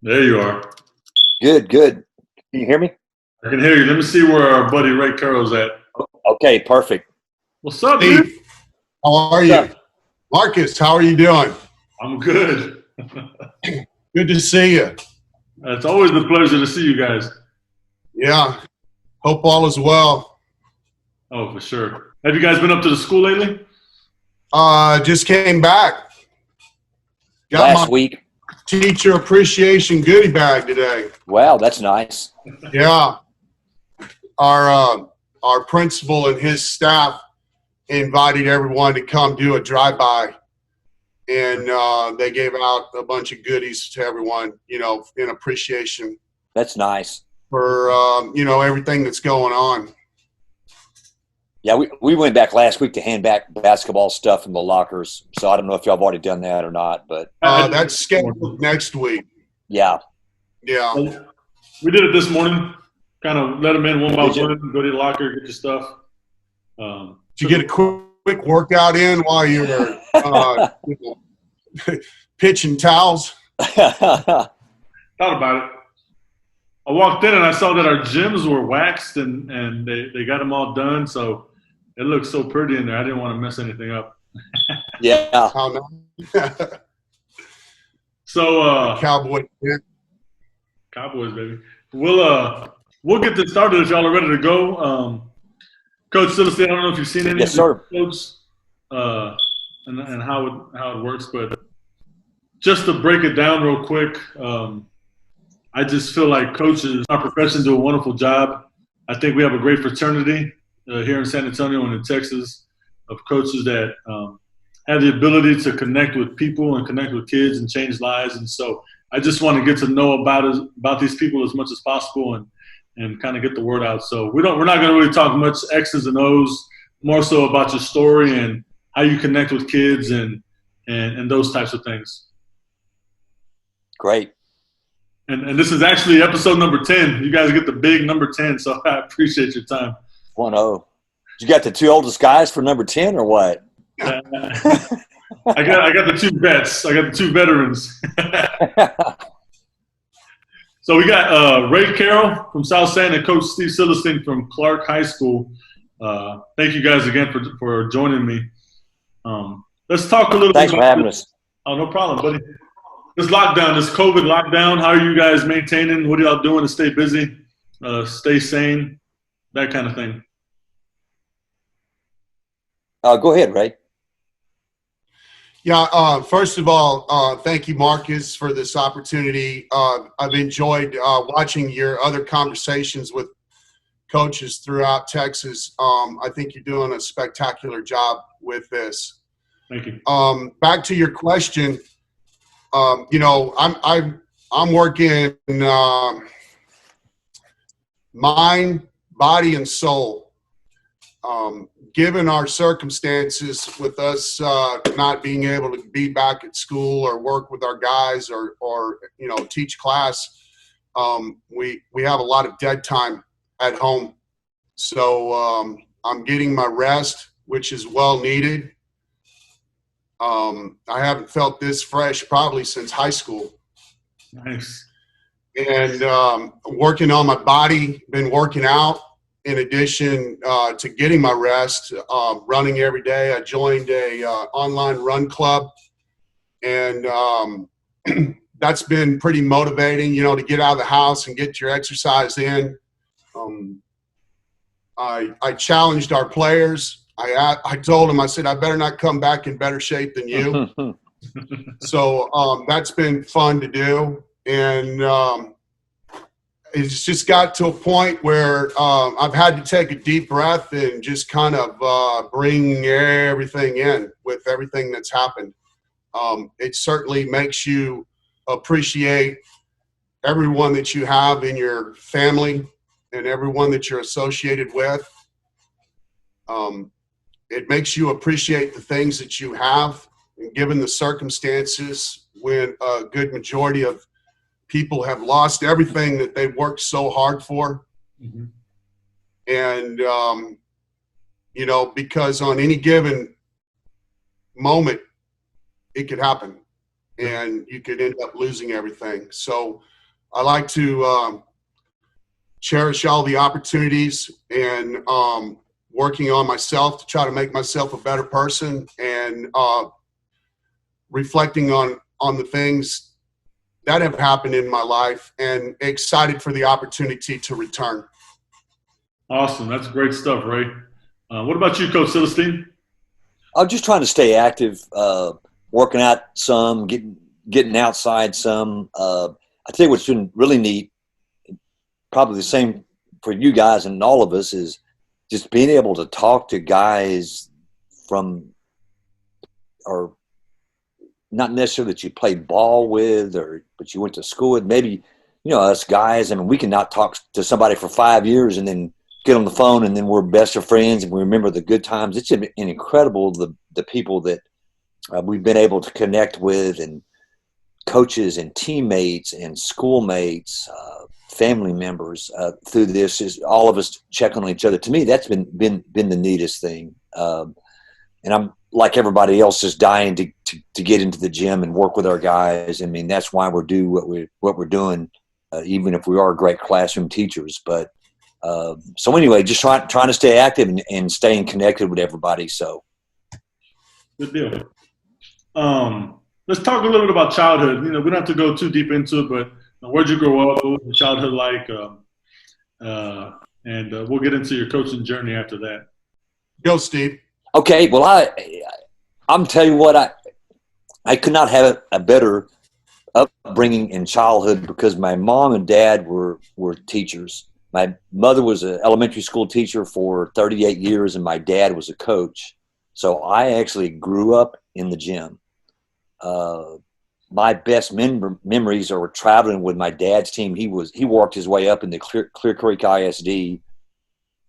There you are. Good, good. Can you hear me? I can hear you. Let me see where our buddy Ray Carroll's at. Okay, perfect. What's up, dude? Steve, how are you? Marcus, how are you doing? I'm good. Good to see you. It's always a pleasure to see you guys. Yeah. Hope all is well. Oh, for sure. Have you guys been up to the school lately? Just came back. Got Last my week. teacher appreciation goodie bag today. Wow, that's nice. Yeah. Our principal and his staff invited everyone to come do a drive-by. And they gave out a bunch of goodies to everyone, you know, in appreciation That's nice. for, you know, everything that's going on. Yeah, we went back last week to hand back basketball stuff from the lockers. So I don't know if y'all have already done that or not, but That's scheduled next week. yeah. Yeah. We did it this morning. Kind of let them in one by one, go to the locker, get your stuff. Did you get a quick workout in while you were you know, pitching towels? Thought about it. I walked in and I saw that our gyms were waxed and they got them all done. So it looked so pretty in there. I didn't want to mess anything up. Yeah. Oh, no. So Cowboy. Cowboys, baby. We'll get this started if y'all are ready to go. Coach Sylestine, I don't know if you've seen any Yes, of sir. the codes and how it works, but just to break it down real quick, I just feel like coaches, our profession, do a wonderful job. I think we have a great fraternity here in San Antonio and in Texas of coaches that have the ability to connect with people and connect with kids and change lives. And so I just want to get to know about these people as much as possible and kind of get the word out. So we're not going to really talk much X's and O's, more so about your story and how you connect with kids and those types of things. Great. And this is actually episode number 10. You guys get the big number 10, so I appreciate your time. 1-0. You got the two oldest guys for number 10 or what? I got the two vets. I got the two veterans. So we got Ray Carroll from South San and Coach Steve Sylestine from Clark High School. Thank you guys again for joining me. Let's talk a little Thanks bit for having us. Oh, no problem, buddy. This lockdown, this COVID lockdown, how are you guys maintaining? What are y'all doing to stay busy, stay sane, that kind of thing? Go ahead, Ray. Yeah, first of all, thank you, Marcus, for this opportunity. I've enjoyed watching your other conversations with coaches throughout Texas. I think you're doing a spectacular job with this. Thank you. Back to your question, you know, I'm working mind, body, and soul. Given our circumstances with us not being able to be back at school or work with our guys or you know, teach class, we have a lot of dead time at home. So I'm getting my rest, which is well needed. I haven't felt this fresh probably since high school. Nice. And working on my body, been working out. In addition to getting my rest, running every day, I joined a online run club, and that's been pretty motivating, you know, to get out of the house and get your exercise in. I challenged our players. I told them, I said, I better not come back in better shape than you. So that's been fun to do. And it's just got to a point where I've had to take a deep breath and just kind of bring everything in with everything that's happened. It certainly makes you appreciate everyone that you have in your family and everyone that you're associated with. It makes you appreciate the things that you have, and given the circumstances when a good majority of people have lost everything that they've worked so hard for. Mm-hmm. And, you know, because on any given moment, it could happen and you could end up losing everything. So I like to cherish all the opportunities and working on myself to try to make myself a better person, and reflecting on the things that have happened in my life, and excited for the opportunity to return. Awesome. That's great stuff, Ray. What about you, Coach Sylestine? I'm just trying to stay active, working out some, getting outside some. I tell you what's been really neat, probably the same for you guys and all of us, is just being able to talk to guys from, or not necessarily that you played ball with, but you went to school with. Maybe, us guys, I mean, we can not talk to somebody for 5 years and then get on the phone and then we're best of friends and we remember the good times. It's been incredible, the people that we've been able to connect with, and coaches and teammates and schoolmates, family members through this. Is all of us checking on each other. To me, that's been the neatest thing. And I'm like everybody else, just dying to get into the gym and work with our guys. I mean, that's why we're doing what we're doing, even if we are great classroom teachers. But so anyway, just trying to stay active and staying connected with everybody. So good deal. Let's talk a little bit about childhood. We don't have to go too deep into it, but where'd you grow up? What was your childhood like? And we'll get into your coaching journey after that. Go, Steve. Okay, well, I'm telling you what, I could not have a better upbringing in childhood, because my mom and dad were teachers. My mother was an elementary school teacher for 38 years, and my dad was a coach. So I actually grew up in the gym. My best memories are traveling with my dad's team. He worked his way up in the Clear Creek ISD,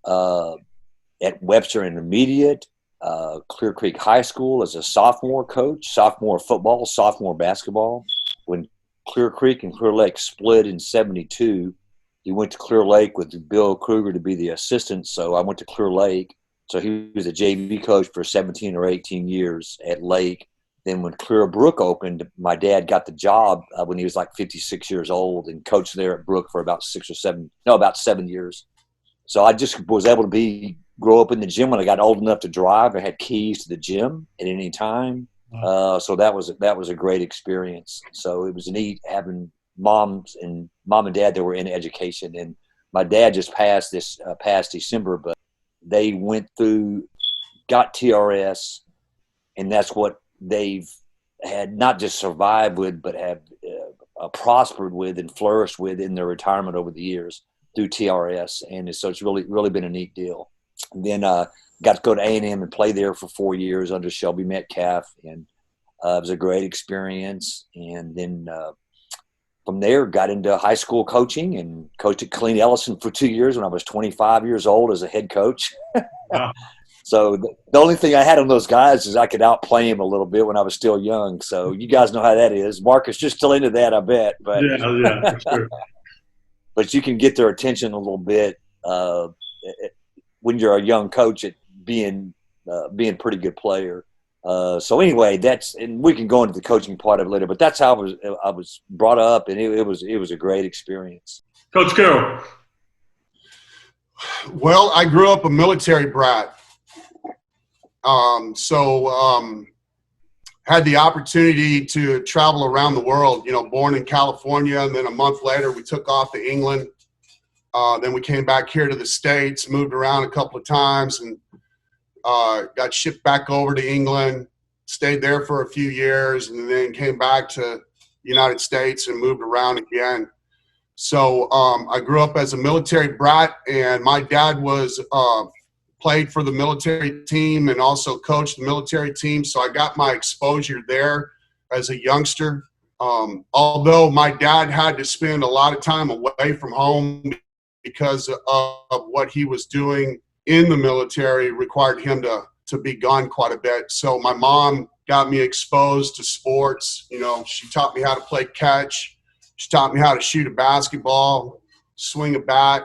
at Webster Intermediate, Clear Creek High School as a sophomore coach, sophomore football, sophomore basketball. When Clear Creek and Clear Lake split in '72, he went to Clear Lake with Bill Kruger to be the assistant. So I went to Clear Lake. So he was a JV coach for 17 or 18 years at Lake. Then when Clear Brook opened, my dad got the job when he was like 56 years old, and coached there at Brook for about 7 years. So I just was able to grow up in the gym when I got old enough to drive. I had keys to the gym at any time. So that was a great experience. So it was neat having mom and dad that were in education. And my dad just passed this past December, but they got TRS, and that's what they've had not just survived with, but have prospered with and flourished with in their retirement over the years through TRS. And so it's really, really been a neat deal. And then got to go to A&M and play there for 4 years under Shelby Metcalf, and it was a great experience. And then from there, got into high school coaching and coached at Killeen Ellison for 2 years when I was 25 years old as a head coach. Wow. So the only thing I had on those guys is I could outplay them a little bit when I was still young. So you guys know how that is. Marcus, you're still into that, I bet. But yeah, for sure. But you can get their attention a little bit when you're a young coach at being a pretty good player. So anyway, and we can go into the coaching part of it later. But that's how I was brought up, and it was a great experience. Coach Carroll. Well, I grew up a military brat. Had the opportunity to travel around the world, born in California, and then a month later we took off to England. Then we came back here to the States, moved around a couple of times, and got shipped back over to England, stayed there for a few years, and then came back to the United States and moved around again. So I grew up as a military brat, and my dad played for the military team and also coached the military team. So I got my exposure there as a youngster. Although my dad had to spend a lot of time away from home because of what he was doing in the military, required him to be gone quite a bit. So my mom got me exposed to sports. She taught me how to play catch. She taught me how to shoot a basketball, swing a bat,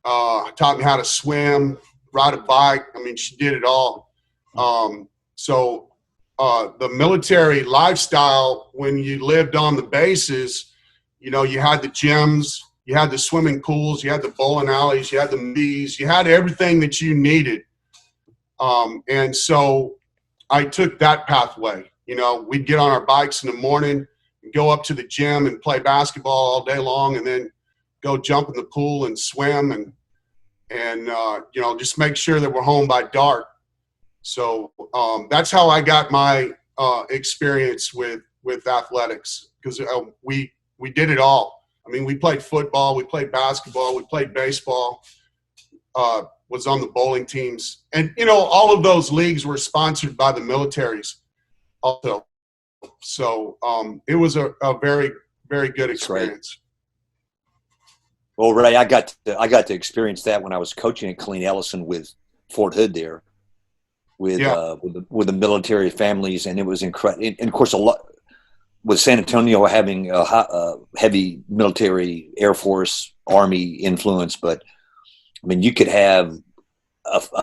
taught me how to swim, ride a bike. I mean, she did it all. The military lifestyle, when you lived on the bases, You know, you had the gyms, you had the swimming pools, you had the bowling alleys, you had the movies, you had everything that you needed. And so I took that pathway. You know, we'd get on our bikes in the morning and go up to the gym and play basketball all day long, and then go jump in the pool and swim and you know, just make sure that we're home by dark. So that's how I got my experience with athletics, because we did it all. I mean, we played football, we played basketball, we played baseball, was on the bowling teams. And, you know, all of those leagues were sponsored by the militaries also. So it was a very, very good experience. Well, Ray, I got to experience that when I was coaching at Killeen Ellison with Fort Hood there, with the military families, and it was incredible. And of course, a lot with San Antonio having a heavy military, Air Force, Army influence. But I mean, you could have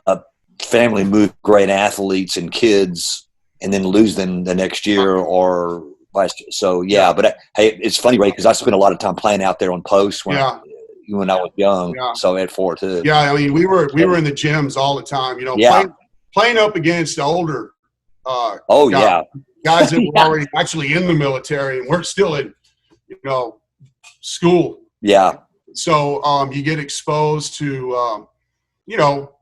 a family move great athletes and kids, and then lose them the next year, or vice. So yeah, but hey, it's funny, Ray, because I spent a lot of time playing out there on posts when I was young. Yeah. So at Fort Hood. Yeah, I mean, we were in the gyms all the time. You know, playing up against the older. Guys that were already actually in the military, and we're still in, you know, school. Yeah. So you get exposed to, you know,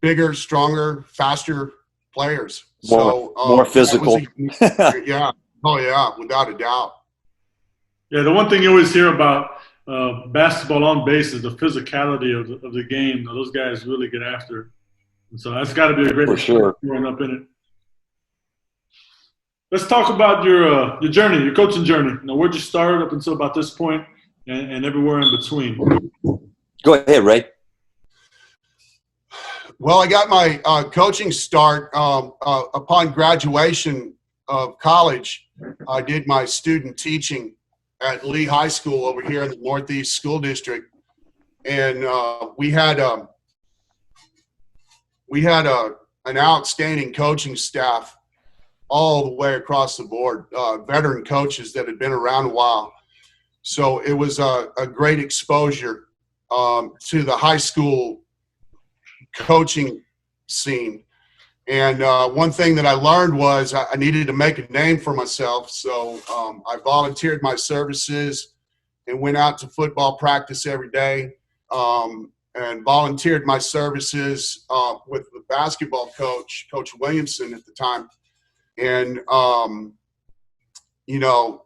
bigger, stronger, faster players. More physical. Yeah. Oh, yeah, without a doubt. Yeah, the one thing you always hear about basketball on base is the physicality of the game. Those guys really get after it. And so that's got to be a great experience growing up in it. Let's talk about your journey, your coaching journey. You know, where'd you start up until about this point, and everywhere in between? Go ahead, Ray. Well, I got my coaching start upon graduation of college. I did my student teaching at Lee High School over here in the Northeast School District, and we had an outstanding coaching staff all the way across the board, veteran coaches that had been around a while. So it was a great exposure to the high school coaching scene. And one thing that I learned was I needed to make a name for myself. So I volunteered my services and went out to football practice every day, and volunteered my services with the basketball coach, Coach Williamson at the time. And, you know,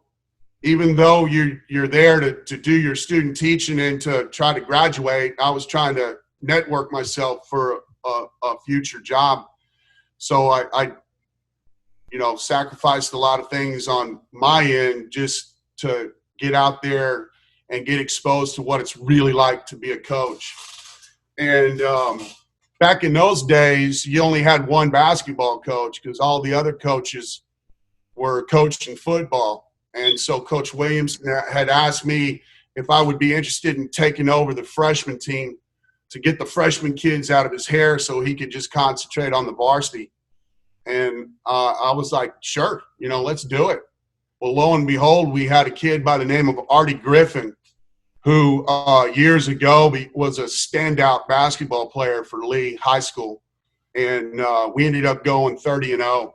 even though you're there to do your student teaching and to try to graduate, I was trying to network myself for a future job. So I, you know, sacrificed a lot of things on my end just to get out there and get exposed to what it's really like to be a coach. And back in those days, you only had one basketball coach because all the other coaches were coaching football. And so Coach Williams had asked me if I would be interested in taking over the freshman team to get the freshman kids out of his hair so he could just concentrate on the varsity. And I was like, sure, you know, let's do it. Well, lo and behold, we had a kid by the name of Artie Griffin, who years ago was a standout basketball player for Lee High School. And we ended up going 30-0.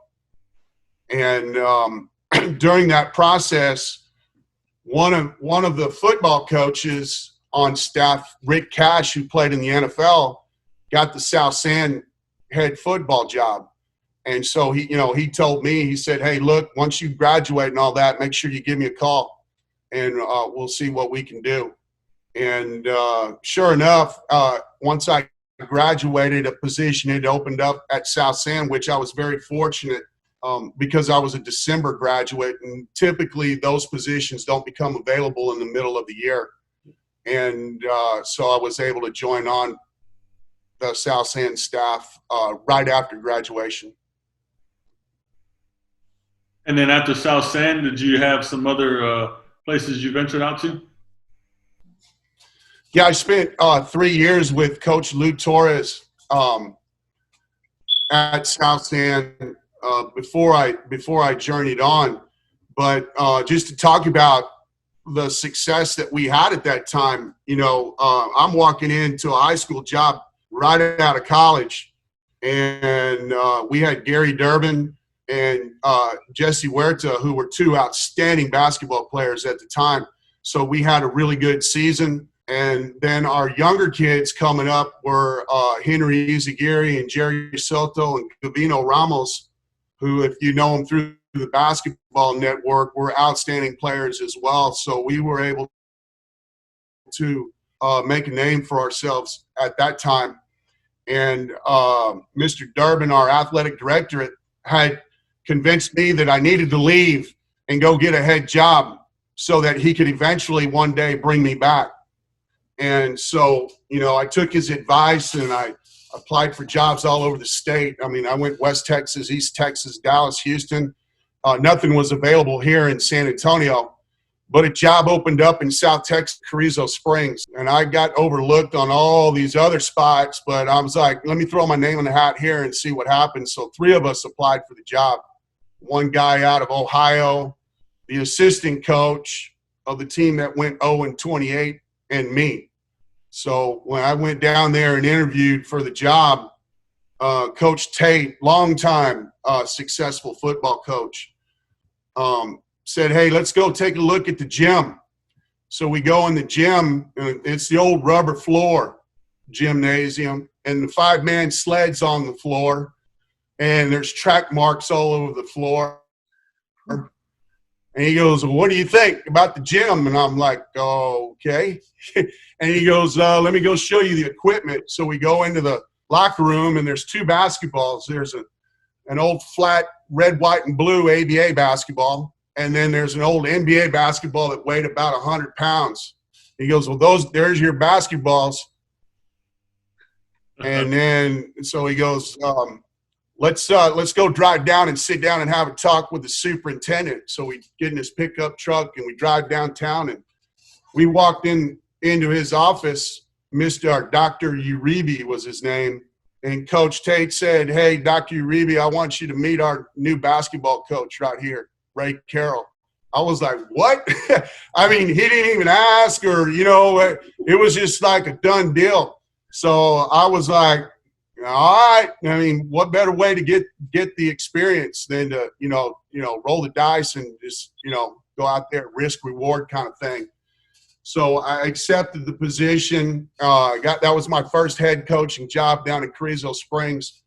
And during that process, one of the football coaches on staff, Rick Cash, who played in the NFL, got the South San head football job. And so he told me, he said, hey, look, once you graduate and all that, make sure you give me a call and we'll see what we can do. And sure enough, once I graduated, a position had opened up at South San, which I was very fortunate because I was a December graduate, and typically those positions don't become available in the middle of the year. And so I was able to join on the South San staff right after graduation. And then after South San, did you have some other places you ventured out to? Yeah, I spent 3 years with Coach Lou Torres at South San before I journeyed on. But just to talk about the success that we had at that time. I'm walking into a high school job right out of college, and we had Gary Durbin and Jesse Huerta, who were two outstanding basketball players at the time. So we had a really good season. And then our younger kids coming up were Henry Izaguirre and Jerry Soto and Gavino Ramos, who, if you know them through the basketball network, were outstanding players as well. So we were able to make a name for ourselves at that time. And Mr. Durbin, our athletic director, had convinced me that I needed to leave and go get a head job so that he could eventually one day bring me back. And so, I took his advice and I applied for jobs all over the state. I mean, I went West Texas, East Texas, Dallas, Houston. Nothing was available here in San Antonio, but a job opened up in South Texas, Carrizo Springs. And I got overlooked on all these other spots, but I was like, let me throw my name in the hat here and see what happens. So 3 of us applied for the job. One guy out of Ohio, the assistant coach of the team that went 0-28, and me. So when I went down there and interviewed for the job, Coach Tate, longtime successful football coach, said, hey, let's go take a look at the gym. So we go in the gym, and it's the old rubber floor gymnasium, and the 5-man sleds on the floor, and there's track marks all over the floor. And he goes, well, what do you think about the gym? And I'm like, oh, okay. And he goes, let me go show you the equipment. So we go into the locker room, and there's 2 basketballs. There's an old flat red, white, and blue ABA basketball, and then there's an old NBA basketball that weighed about 100 pounds. He goes, well, there's your basketballs. And then so he goes, let's go drive down and sit down and have a talk with the superintendent. So we get in his pickup truck and we drive downtown, and we walked into his office. Dr. Uribe was his name. And Coach Tate said, hey, Dr. Uribe, I want you to meet our new basketball coach right here, Ray Carroll. I was like, what? I mean, he didn't even ask, or, it was just like a done deal. So I was like, all right. I mean, what better way to get the experience than to, roll the dice and just, go out there, risk reward kind of thing. So I accepted the position. That was my first head coaching job down in Carrizo Springs.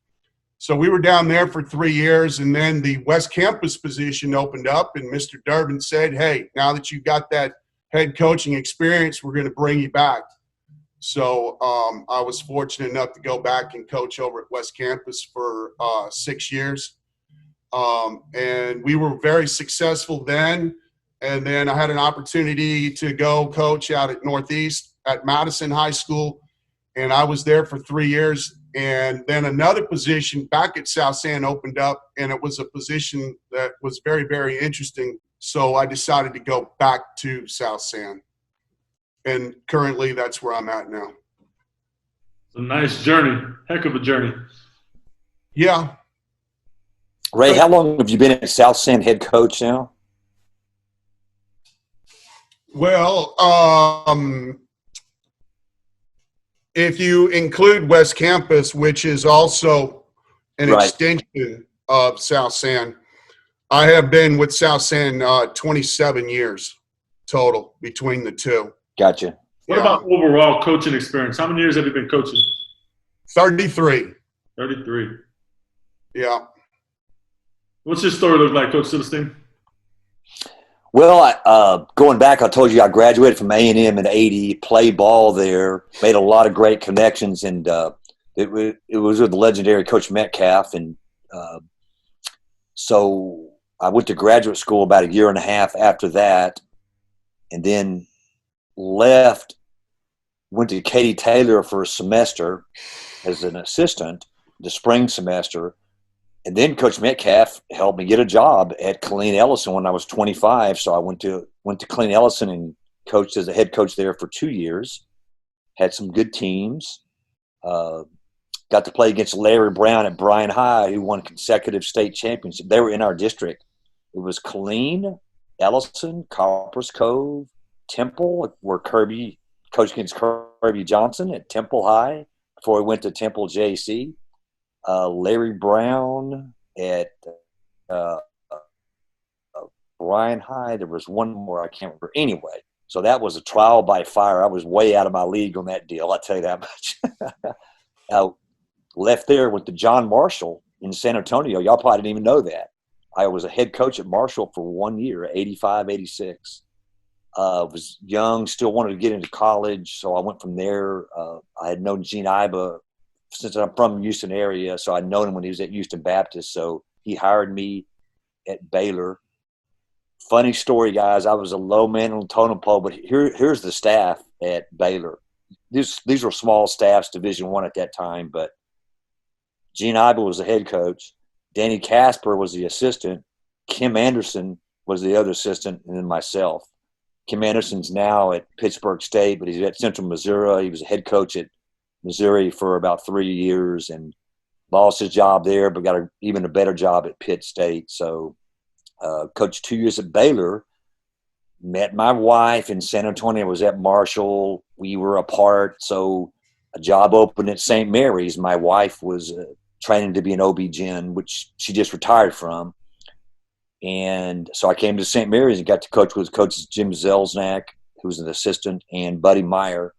So we were down there for 3 years, and then the West Campus position opened up, and Mr. Durbin said, hey, now that you've got that head coaching experience, we're going to bring you back. So I was fortunate enough to go back and coach over at West Campus for 6 years. And we were very successful then. And then I had an opportunity to go coach out at Northeast at Madison High School. And I was there for 3 years. And then another position back at South San opened up, and it was a position that was very, very interesting. So I decided to go back to South San. And currently that's where I'm at now. It's a nice journey. Heck of a journey. Yeah. Ray, how long have you been at South San head coach now? Well, if you include West Campus, which is also an extension of South San, I have been with South San 27 years total between the two. Gotcha. What about overall coaching experience? How many years have you been coaching? 33. 33. Yeah. What's your story look like, Coach Sylestine? Well, going back, I told you I graduated from A&M in '80, played ball there, made a lot of great connections, and it was with the legendary Coach Metcalf. And so I went to graduate school about a year and a half after that, and then left, went to Katie Taylor for a semester as an assistant, the spring semester. And then Coach Metcalf helped me get a job at Killeen Ellison when I was 25. So I went to Killeen Ellison and coached as a head coach there for 2 years. Had some good teams. Got to play against Larry Brown at Bryan High, who won consecutive state championships. They were in our district. It was Killeen, Ellison, Coppers Cove, Temple, where Kirby coached against Kirby Johnson at Temple High before he went to Temple JC. Larry Brown at Bryan High. There was one more I can't remember. Anyway, so that was a trial by fire. I was way out of my league on that deal. I'll tell you that much. I left there, went to John Marshall in San Antonio. Y'all probably didn't even know that. I was a head coach at Marshall for 1 year, 85, 86. Was young, still wanted to get into college, so I went from there. I had known Gene Iba since I'm from the Houston area, so I'd known him when he was at Houston Baptist, so he hired me at Baylor. Funny story, guys. I was a low man on the totem pole, but here's the staff at Baylor. These were small staffs, Division I at that time, but Gene Iba was the head coach. Danny Casper was the assistant. Kim Anderson was the other assistant, and then myself. Kim Anderson's now at Pittsburgh State, but he's at Central Missouri. He was a head coach at Missouri for about 3 years and lost his job there, but got even a better job at Pitt State. So coached 2 years at Baylor, met my wife in San Antonio, was at Marshall. We were apart, so a job opened at St. Mary's. My wife was training to be an OB-GYN, which she just retired from. And so I came to St. Mary's and got to coach with coaches Jim Zelznak, who was an assistant, and Buddy Meyer.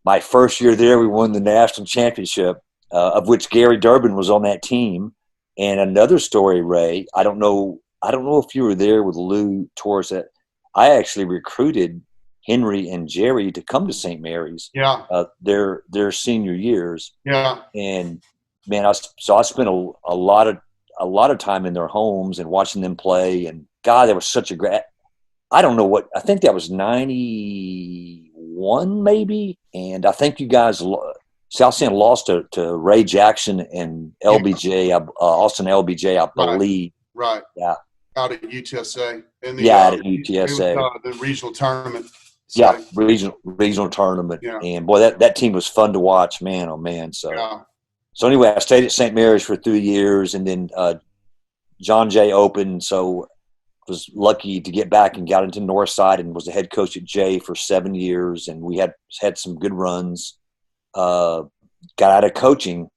My first year there, we won the national championship, of which Gary Durbin was on that team. And another story, Ray, I don't know if you were there with Lou Torres. I actually recruited Henry and Jerry to come to St. Mary's. Yeah. Their senior years. Yeah. And man, I spent a lot of time in their homes and watching them play. And God, that was such a great. I don't know what I think that was 91 maybe, and I think you guys South San lost to Ray Jackson and LBJ, Austin LBJ, I believe. Right. Yeah. Out at UTSA. Out at UTSA. The regional tournament. So. Yeah, regional tournament. Yeah. And boy, that team was fun to watch, man. Oh man. So anyway, I stayed at St. Mary's for 3 years, and then John Jay opened, so was lucky to get back and got into Northside and was the head coach at Jay for 7 years, and we had some good runs. Got out of coaching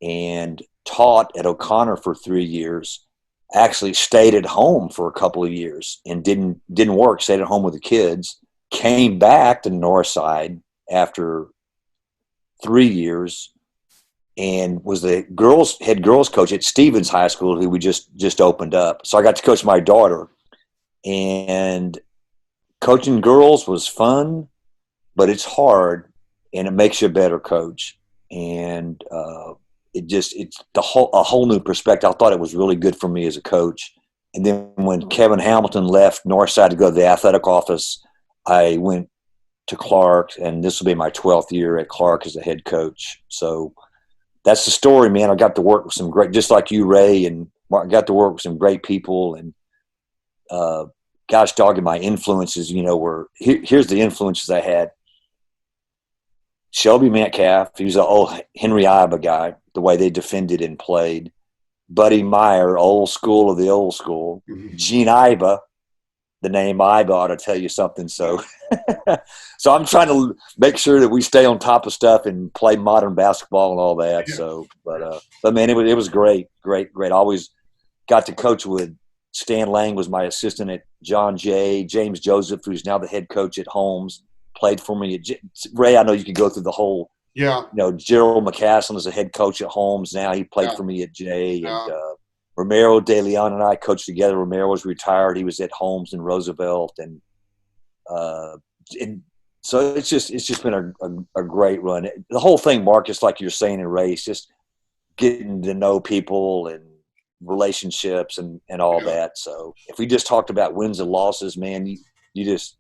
and taught at O'Connor for 3 years. Actually stayed at home for a couple of years and didn't work. Stayed at home with the kids. Came back to Northside after 3 years and was the head girls coach at Stevens High School, who we just opened up. So I got to coach my daughter, and coaching girls was fun, but it's hard, and it makes you a better coach. And it's a whole new perspective. I thought it was really good for me as a coach. And then when Kevin Hamilton left Northside to go to the athletic office, I went to Clark, and this will be my 12th year at Clark as a head coach. So that's the story, man. I got to work with some great, just like you, Ray, and Mark, got to work with some great people. And gosh dogging, my influences, were here's the influences I had. Shelby Metcalf, he was an old Henry Iba guy, the way they defended and played. Buddy Meyer, old school of the old school. Mm-hmm. Gene Iba, the name Iba ought to tell you something. So I'm trying to make sure that we stay on top of stuff and play modern basketball and all that. Yeah. So, but man, it was great. I always got to coach with Stan Lang was my assistant at John Jay. James Joseph, who's now the head coach at Holmes, played for me. Ray, I know you could go through the whole. Yeah. Gerald McCaslin is a head coach at Holmes now. He played for me at Jay. Yeah. And Romero De Leon and I coached together. Romero was retired. He was at Holmes and Roosevelt, and so it's just been a great run. The whole thing, Marcus, like you're saying in Ray, it's just getting to know people and relationships and all that. So if we just talked about wins and losses, man, you just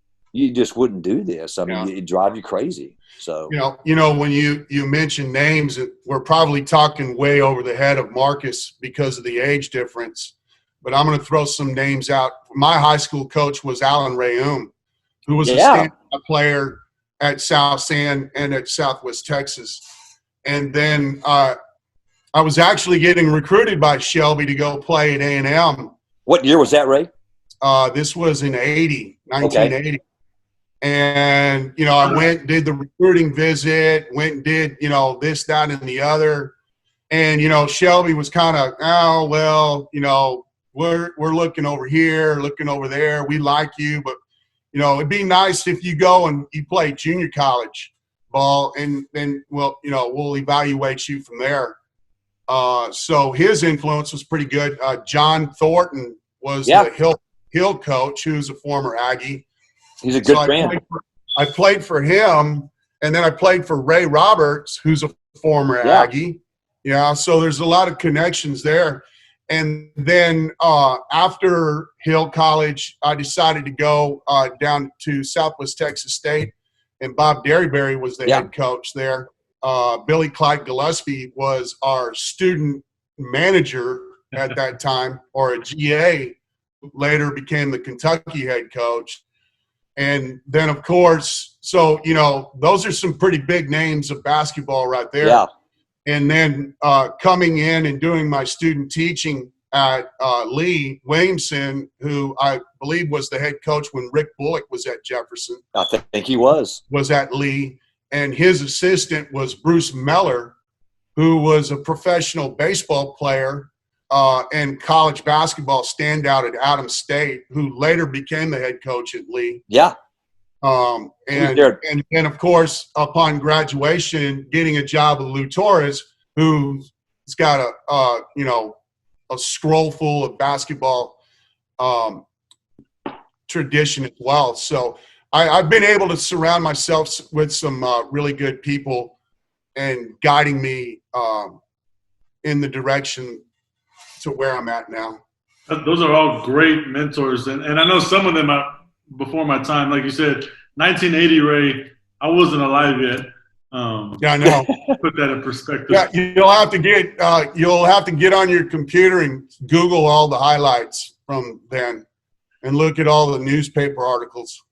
wouldn't do this. I mean, it'd drive you crazy. So when you mention names, we're probably talking way over the head of Marcus because of the age difference. But I'm going to throw some names out. My high school coach was Alan Rayum, who was a stand-up player at South San and at Southwest Texas. And then I was actually getting recruited by Shelby to go play at A&M. What year was that, Ray? This was in 1980. And, I went and did the recruiting visit, went and did, this, that, and the other. And, Shelby was kind of, oh, well, we're looking over here, looking over there. We like you, but, it'd be nice if you go and you play junior college ball, and then we'll evaluate you from there. So his influence was pretty good. John Thornton was the Hill coach, who's a former Aggie. He's a good friend. I played for him, and then I played for Ray Roberts, who's a former Aggie. Yeah, so there's a lot of connections there. And then after Hill College, I decided to go down to Southwest Texas State, and Bob Derryberry was the head coach there. Billy Clyde Gillespie was our student manager at that time, or a GA, later became the Kentucky head coach. And then, of course, so, those are some pretty big names of basketball right there. Yeah. And then coming in and doing my student teaching at Lee Williamson, who I believe was the head coach when Rick Bullock was at Jefferson. I think he was at Lee. And his assistant was Bruce Meller, who was a professional baseball player and college basketball standout at Adams State, who later became the head coach at Lee. Yeah. And then, of course, upon graduation, getting a job with Lou Torres, who's got a scroll full of basketball tradition as well. So I've been able to surround myself with some really good people and guiding me in the direction to where I'm at now. Those are all great mentors. And I know some of them are before my time. Like you said, 1980, Ray, I wasn't alive yet. Yeah, I know. Put that in perspective. Yeah, you'll have to get on your computer and Google all the highlights from then and look at all the newspaper articles.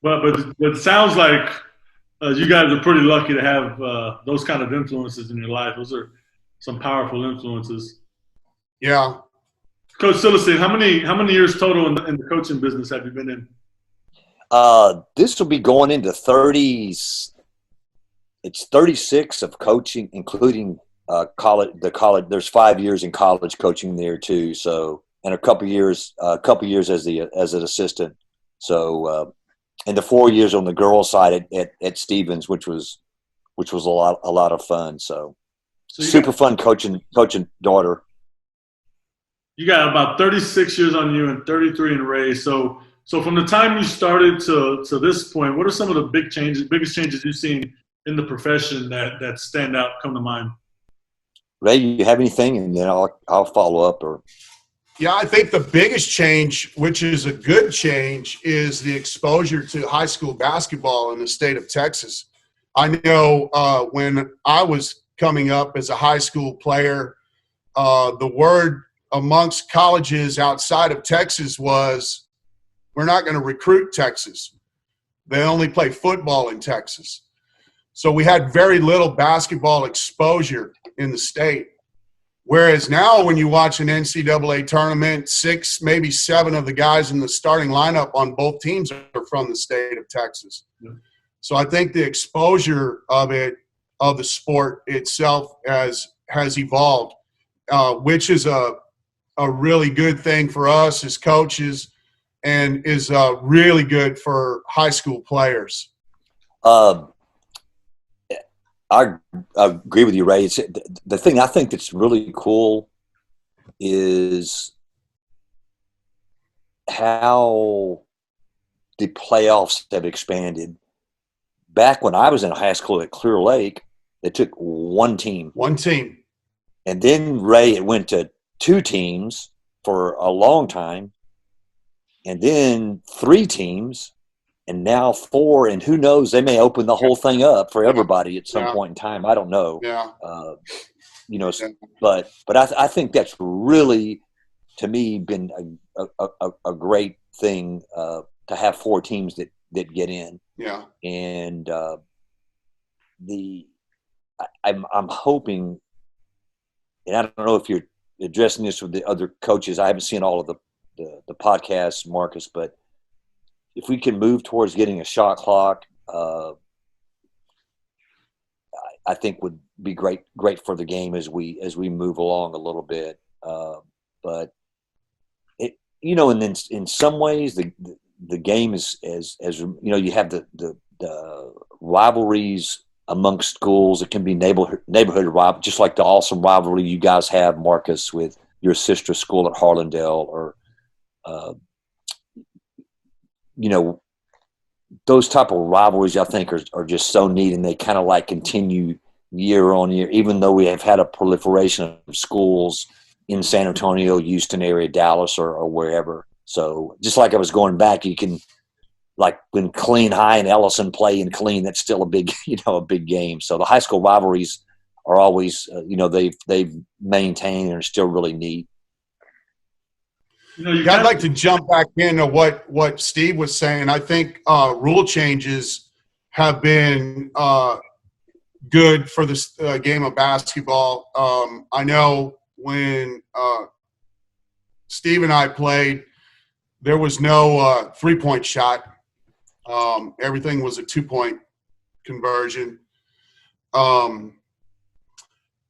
But it sounds like you guys are pretty lucky to have those kind of influences in your life. Those are some powerful influences. Yeah. Coach Sylestine, how many years total in the coaching business have you been in? This will be going into 30s. It's 36 of coaching, including college. There's 5 years in college coaching there too. So, and a couple years as an assistant. So, and the 4 years on the girls' side at Stevens, which was a lot of fun. So super fun coaching daughter. You got about 36 years on you and 33 in Reyes. So from the time you started to this point, what are some of the biggest changes you've seen in the profession that stand out, come to mind? Ray, you have anything, and then I'll follow up. Or yeah, I think the biggest change, which is a good change, is the exposure to high school basketball in the state of Texas. I know when I was coming up as a high school player, the word amongst colleges outside of Texas was, we're not going to recruit Texas. They only play football in Texas. So we had very little basketball exposure in the state. Whereas now when you watch an NCAA tournament, 6, maybe 7 of the guys in the starting lineup on both teams are from the state of Texas. Yeah. So I think the exposure of the sport itself has evolved, which is a really good thing for us as coaches and is really good for high school players. I agree with you, Ray. The thing I think that's really cool is how the playoffs have expanded. Back when I was in high school at Clear Lake, they took one team. And then, Ray, it went to 2 teams for a long time, and then 3 teams, and now 4, and who knows, they may open the whole thing up for everybody at some point in time. I don't know. Yeah. But I think that's really, to me, been a great thing to have 4 teams that get in. Yeah. And I'm hoping, and I don't know if you're addressing this with the other coaches. I haven't seen all of the podcasts, Marcus, but if we can move towards getting a shot clock, I think would be great for the game as we move along a little bit. But it, and then in some ways the game is as you have the rivalries amongst schools. It can be neighborhood rivalry, just like the awesome rivalry you guys have, Marcus, with your sister school at Harlandale, or those type of rivalries I think are just so neat, and they kind of like continue year on year, even though we have had a proliferation of schools in San Antonio, Houston area, Dallas, or wherever. So just like I was going back, you can, like when Killeen High and Ellison play in Killeen, that's still a big, a big game. So the high school rivalries are always, they've maintained and are still really neat. I'd like to jump back into what Steve was saying. I think rule changes have been good for this game of basketball. I know when Steve and I played, there was no three-point shot. Everything was a two-point conversion.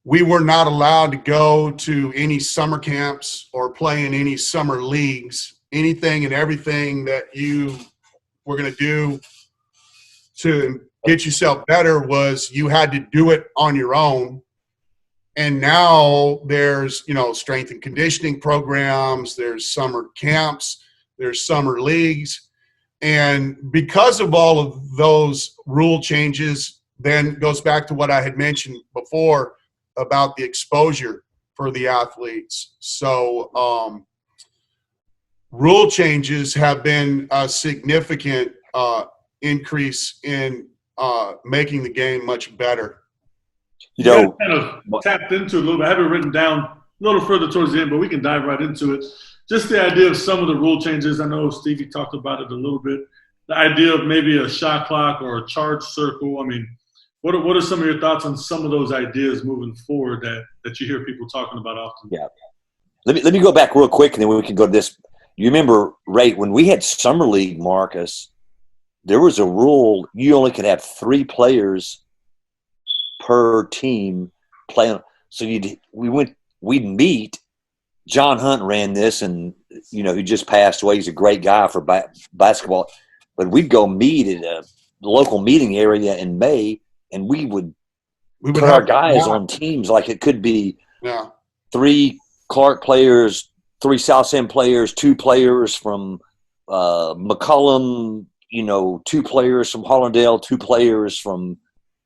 We were not allowed to go to any summer camps or play in any summer leagues. Anything and everything that you were going to do to get yourself better was you had to do it on your own. And now there's, strength and conditioning programs, there's summer camps, there's summer leagues. And because of all of those rule changes, then goes back to what I had mentioned before about the exposure for the athletes. So rule changes have been a significant increase in making the game much better. Kind of tapped into a little bit. I have it written down a little further towards the end, but we can dive right into it. Just the idea of some of the rule changes. I know Stevie talked about it a little bit. The idea of maybe a shot clock or a charge circle. I mean, what are some of your thoughts on some of those ideas moving forward that you hear people talking about often? Yeah. Let me go back real quick, and then we can go to this. You remember, Ray, when we had Summer League, Marcus, there was a rule you only could have 3 players per team playing. So we'd meet. John Hunt ran this, and he just passed away. He's a great guy for basketball. But we'd go meet at a local meeting area in May, and we would put our guys on teams. Like it could be 3 Clark players, 3 South End players, 2 players from McCullum, 2 players from Harlandale, 2 players from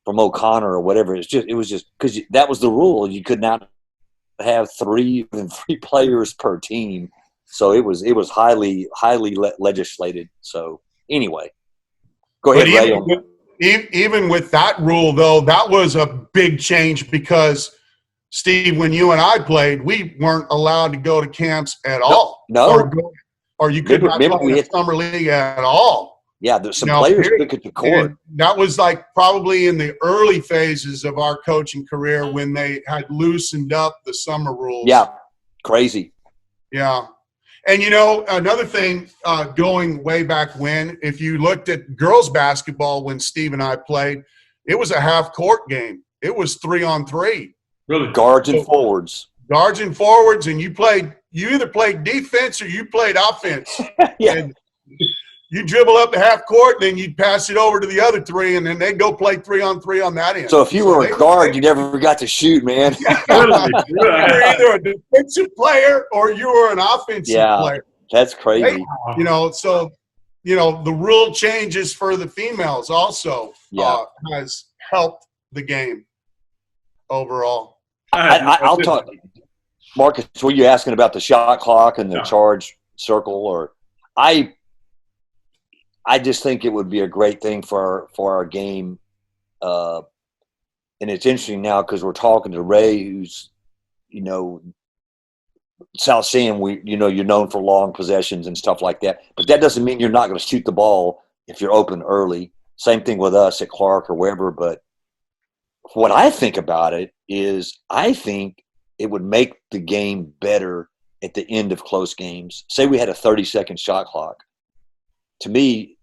O'Connor or whatever. It was just because that was the rule. You could not have 3 players per team. So it was highly legislated. So anyway, go ahead, Ray. Even with that rule, though, that was a big change because, Steve, when you and I played, we weren't allowed to go to camps at all. No. Or you could not play in a summer league at all. Yeah, there's some players took it to court. And that was like probably in the early phases of our coaching career when they had loosened up the summer rules. Yeah, crazy. Yeah. And, another thing going way back when, if you looked at girls basketball when Steve and I played, it was a half-court game. It was 3-on-3. Really? Guards and forwards. Guards and forwards, and you either played defense or you played offense. Yeah. And you dribble up the half court, then you'd pass it over to the other 3, and then they'd go play 3-on-3 on that end. So if you were a guard, you never got to shoot, man. You're either a defensive player or you were an offensive player. That's crazy. So the rule changes for the females also has helped the game overall. I'll talk. Marcus, were you asking about the shot clock and the charge circle? Or I just think it would be a great thing for our game. And it's interesting now because we're talking to Ray, who's, South San, you're known for long possessions and stuff like that. But that doesn't mean you're not going to shoot the ball if you're open early. Same thing with us at Clark or wherever. But what I think about it is I think it would make the game better at the end of close games. Say we had a 30-second shot clock. to me,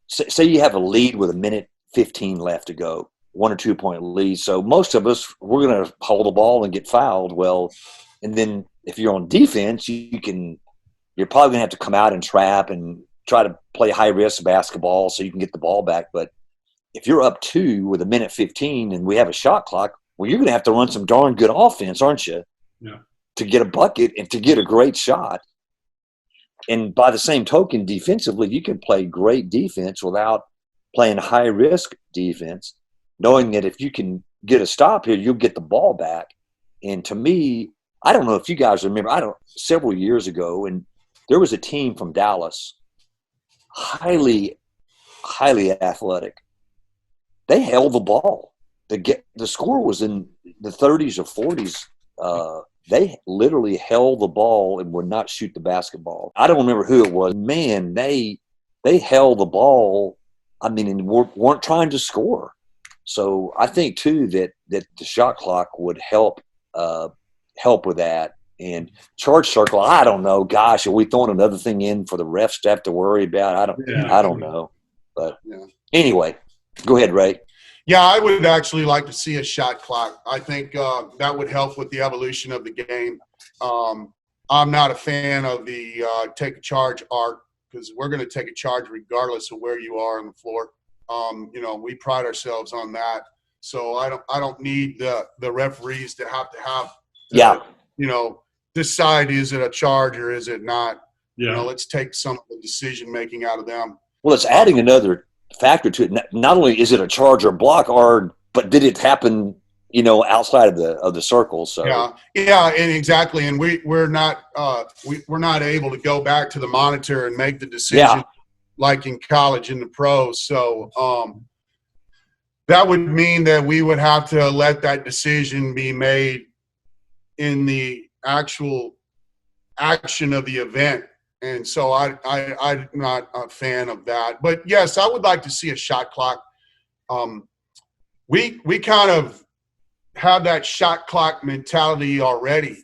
say you have a lead with 1:15 left to go, 1 or 2 point lead. So most of us, we're going to hold the ball and get fouled. Well, and then if you're on defense, you're probably going to have to come out and trap and try to play high risk basketball so you can get the ball back. But if you're up 2 with 1:15 and we have a shot clock, well, you're going to have to run some darn good offense, aren't you? Yeah. To get a bucket and to get a great shot. And by the same token, defensively, you can play great defense without playing high risk defense, knowing that if you can get a stop here, you'll get the ball back. And to me, I don't know if you guys remember, several years ago, and there was a team from Dallas, highly, highly athletic. They held the ball. The score was in the 30s or 40s. They literally held the ball and would not shoot the basketball. I don't remember who it was. Man, they held the ball. I mean, and weren't trying to score. So I think too that the shot clock would help with that. And charge circle, I don't know. Gosh, are we throwing another thing in for the refs to have to worry about? I don't know. But anyway, go ahead, Ray. Yeah, I would actually like to see a shot clock. I think that would help with the evolution of the game. I'm not a fan of the take a charge arc because we're going to take a charge regardless of where you are on the floor. We pride ourselves on that. So I don't need the referees to have decide is it a charge or is it not. Yeah. Let's take some of the decision making out of them. Well, it's adding another factor to it. Not only is it a charge or block, but did it happen, outside of the circle? So yeah, and exactly. And we're not able to go back to the monitor and make the decision like in college and the pros. So that would mean that we would have to let that decision be made in the actual action of the event. And so I'm not a fan of that. But, yes, I would like to see a shot clock. We kind of have that shot clock mentality already.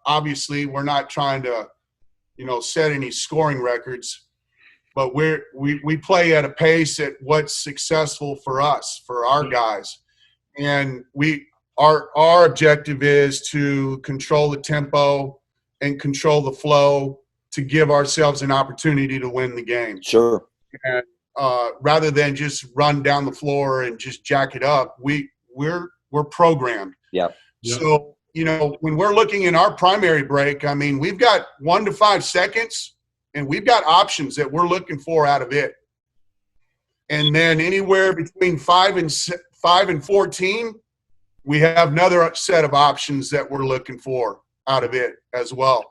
Obviously we're not trying to, set any scoring records. But we play at a pace at what's successful for us, for our guys. And our objective is to control the tempo and control the flow to give ourselves an opportunity to win the game. Sure. And rather than just run down the floor and just jack it up, we're programmed. Yeah. So, when we're looking in our primary break, I mean, we've got 1 to 5 seconds and we've got options that we're looking for out of it. And then anywhere between 5 and 14, we have another set of options that we're looking for out of it as well.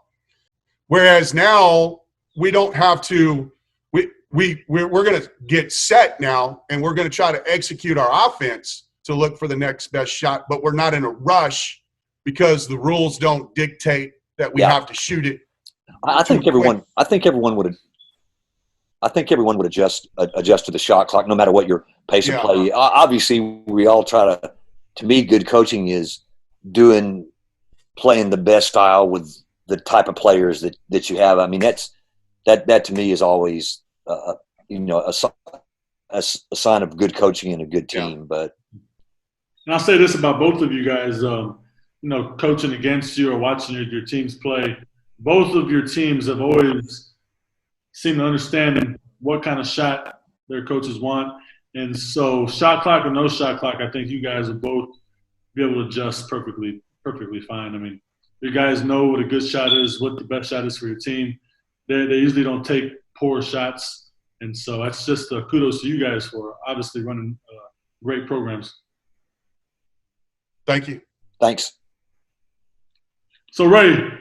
Whereas now we don't have to. We're going to get set now, and we're going to try to execute our offense to look for the next best shot. But we're not in a rush because the rules don't dictate that we have to shoot it. I think everyone would adjust to the shot clock, no matter what your pace of play. Obviously, we all try to. To me, good coaching is playing the best style with the type of players that you have. I mean, that to me is always a sign of good coaching and a good team. But and I'll say this about both of you guys, coaching against you or watching your teams play. Both of your teams have always seemed to understand what kind of shot their coaches want. And so shot clock or no shot clock, I think you guys will both be able to adjust perfectly fine. I mean, you guys know what a good shot is, what the best shot is for your team. They usually don't take poor shots. And so that's just kudos to you guys for obviously running great programs. Thank you. Thanks. So, Ray,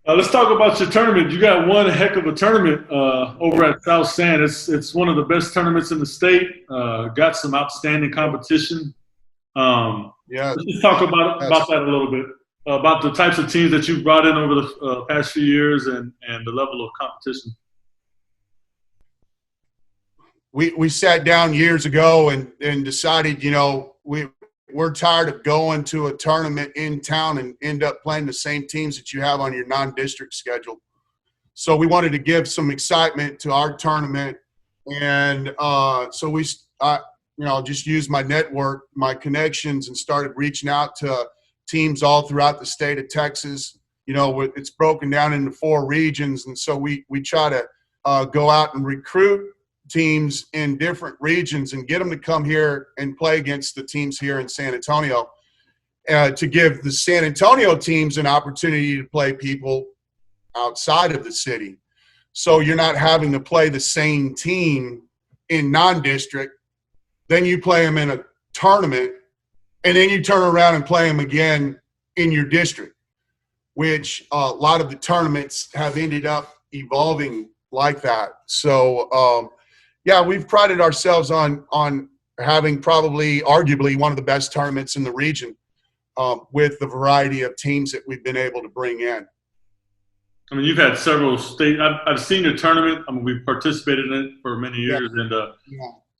let's talk about your tournament. You got one heck of a tournament over at South San. It's one of the best tournaments in the state. Got some outstanding competition. Let's just talk about that a little bit, about the types of teams that you've brought in over the past few years and the level of competition. We sat down years ago and decided, we're tired of going to a tournament in town and end up playing the same teams that you have on your non-district schedule. So we wanted to give some excitement to our tournament. And so we, just used my network, my connections, and started reaching out to teams all throughout the state of Texas. It's broken down into 4 regions. And so we try to go out and recruit teams in different regions and get them to come here and play against the teams here in San Antonio, to give the San Antonio teams an opportunity to play people outside of the city. So you're not having to play the same team in non-district, then you play them in a tournament, and then you turn around and play them again in your district, which a lot of the tournaments have ended up evolving like that. So, we've prided ourselves on having probably arguably one of the best tournaments in the region, with the variety of teams that we've been able to bring in. I mean, you've had several state. I've seen your tournament. I mean, we've participated in it for many years, and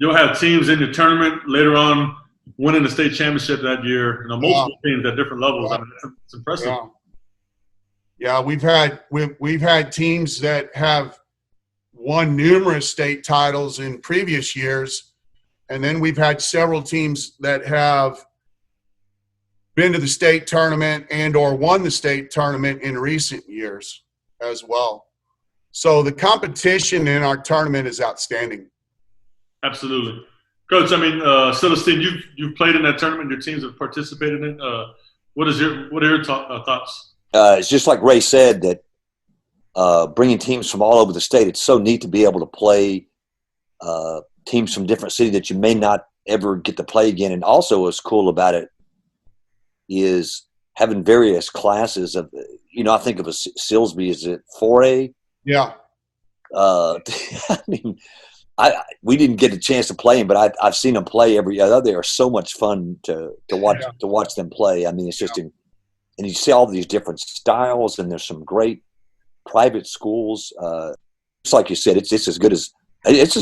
you'll have teams in the tournament later on winning the state championship that year. Multiple teams at different levels. I mean, it's impressive. Yeah, we've had teams that have won numerous state titles in previous years, and then we've had several teams that have been to the state tournament and or won the state tournament in recent years as well. So the competition in our tournament is outstanding. Absolutely. Coach, I mean, Sylestine, you've played in that tournament. Your teams have participated in it. What are your thoughts? It's just like Ray said, that bringing teams from all over the state, it's so neat to be able to play teams from different cities that you may not ever get to play again. And also what's cool about it is having various classes of, I think of a Silsby, is it 4A? Yeah. I mean, we didn't get a chance to play them, but I've seen them play every other. They are so much fun to watch them play. I mean, it's just, and you see all these different styles, and there's some great private schools. It's like you said, it's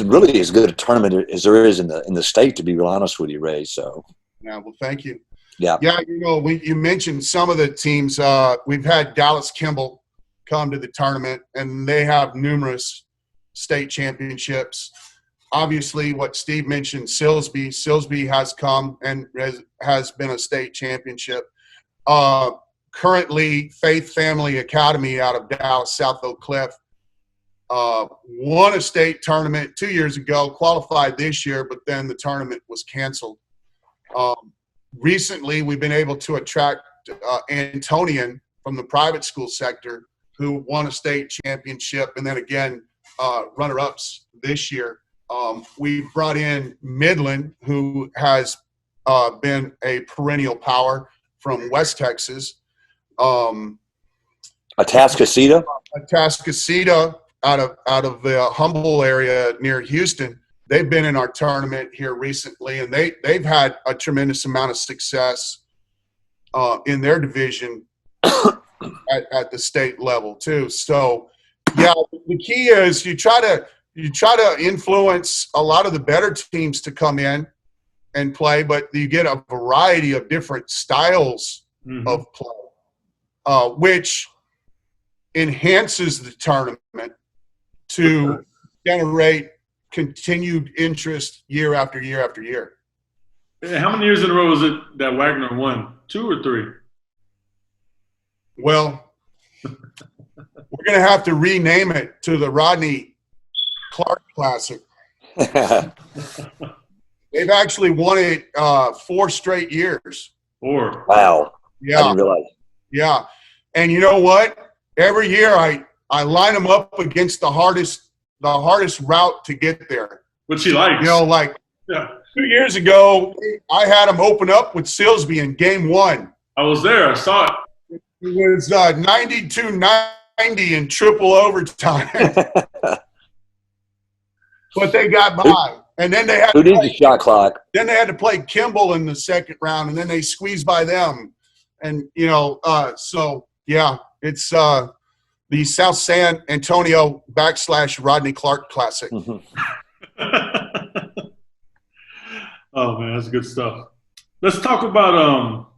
really as good a tournament as there is in the state, to be real honest with you, Ray. So. Yeah. Well, thank you. Yeah. Yeah. You mentioned some of the teams. We've had Dallas Kimball come to the tournament, and they have numerous state championships. Obviously, what Steve mentioned, Silsby has come and has been a state championship. Currently, Faith Family Academy out of Dallas, South Oak Cliff, won a state tournament 2 years ago, qualified this year, but then the tournament was canceled. Recently, we've been able to attract Antonian from the private school sector, who won a state championship, and then again, runner-ups this year. We've brought in Midland, who has been a perennial power from West Texas. Atascocita out of the Humble area near Houston. They've been in our tournament here recently, and they've had a tremendous amount of success in their division at the state level too. So, yeah, the key is you try to influence a lot of the better teams to come in and play, but you get a variety of different styles of play, which enhances the tournament to generate continued interest year after year after year. How many years in a row was it that Wagner won? 2 or 3? Well, we're going to have to rename it to the Rodney Clark Classic. They've actually won it 4 straight years. 4. Wow. Yeah. I didn't realize. Yeah. And you know what? Every year I line them up against the hardest route to get there. Which he likes. 2 years ago, I had them open up with Silsby in game 1. I was there. I saw it. It was 92-90 in triple overtime. But they got by. And then they had Who needs a shot clock? Then they had to play Kimball in the second round, and then they squeezed by them. And, so, yeah, it's the South San Antonio / Rodney Clark Classic. Oh, man, that's good stuff. Let's talk about,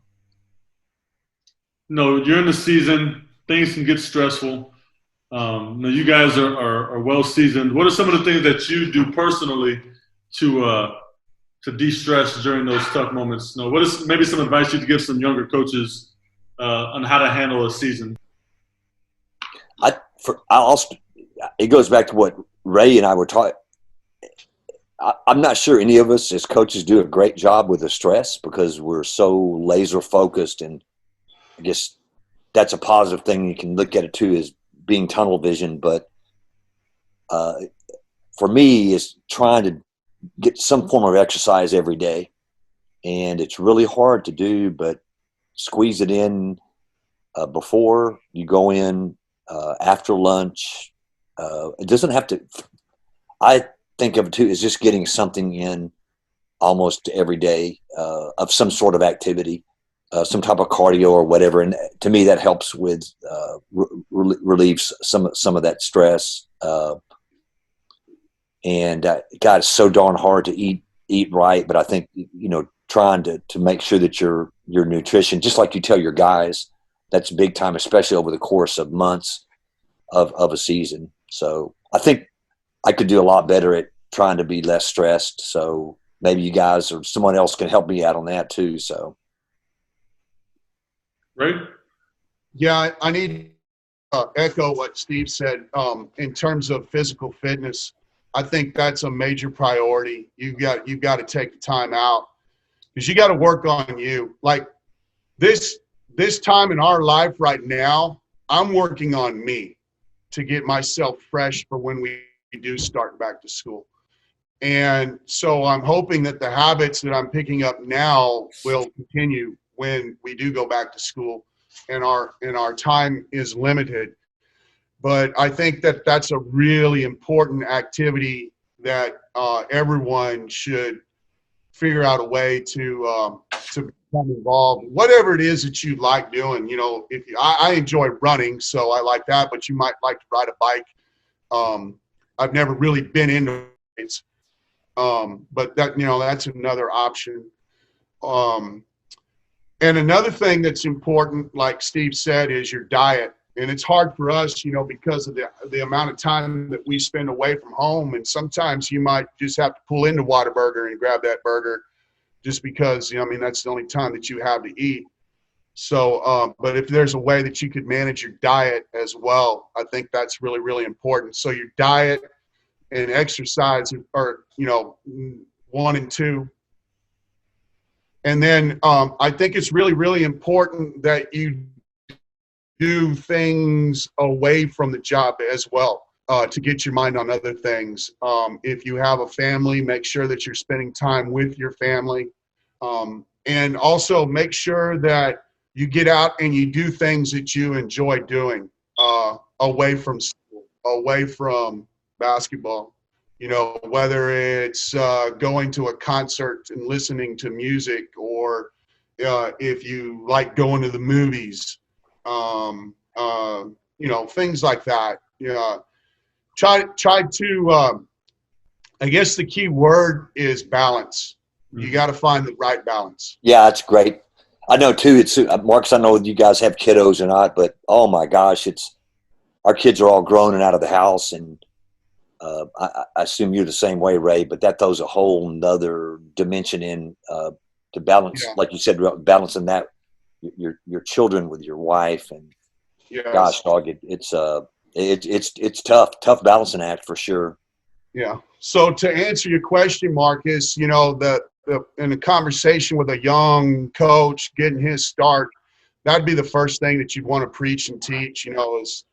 you're in the season. Things can get stressful. Now you guys are well seasoned. What are some of the things that you do personally to de-stress during those tough moments? What is maybe some advice you could give some younger coaches on how to handle a season? It goes back to what Ray and I were talking. I'm not sure any of us as coaches do a great job with the stress because we're so laser focused, and I guess that's a positive thing. You can look at it too as being tunnel vision, but for me, it's trying to get some form of exercise every day, and it's really hard to do, but squeeze it in before you go in, after lunch. It doesn't have to. I think of it too as just getting something in almost every day of some sort of activity, some type of cardio or whatever. And to me, that helps with relieves some of that stress. And God, it's so darn hard to eat right. But I think, trying to make sure that your nutrition, just like you tell your guys, that's big time, especially over the course of months of a season. So I think I could do a lot better at trying to be less stressed. So maybe you guys or someone else can help me out on that too. So. Right. Yeah, I need to echo what Steve said. In terms of physical fitness, I think that's a major priority. You've got to take the time out because you got to work on you. Like this time in our life right now, I'm working on me to get myself fresh for when we do start back to school. And so I'm hoping that the habits that I'm picking up now will continue when we do go back to school and our time is limited. But I think that that's a really important activity that everyone should figure out a way to become involved. Whatever it is that you like doing, I enjoy running, so I like that. But you might like to ride a bike. I've never really been into it, but that's another option. And another thing that's important, like Steve said, is your diet. And it's hard for us, because of the amount of time that we spend away from home. And sometimes you might just have to pull into Whataburger and grab that burger just because, that's the only time that you have to eat. So, but if there's a way that you could manage your diet as well, I think that's really, really important. So your diet and exercise are, 1 and 2. And then I think it's really, really important that you do things away from the job as well to get your mind on other things. If you have a family, make sure that you're spending time with your family. And also make sure that you get out and you do things that you enjoy doing away from school, away from basketball. Whether it's going to a concert and listening to music, or if you like going to the movies, things like that. Try to. I guess the key word is balance. You got to find the right balance. Yeah, that's great. I know too. It's Marcus. I know you guys have kiddos or not, but oh my gosh, our kids are all grown and out of the house, and I assume you're the same way, Ray. But that throws a whole nother dimension in to balance, like you said, balancing that your children with your wife, and gosh, dog, it's tough balancing act for sure. Yeah. So to answer your question, Marcus, in a conversation with a young coach getting his start, that'd be the first thing that you'd want to preach and teach. Is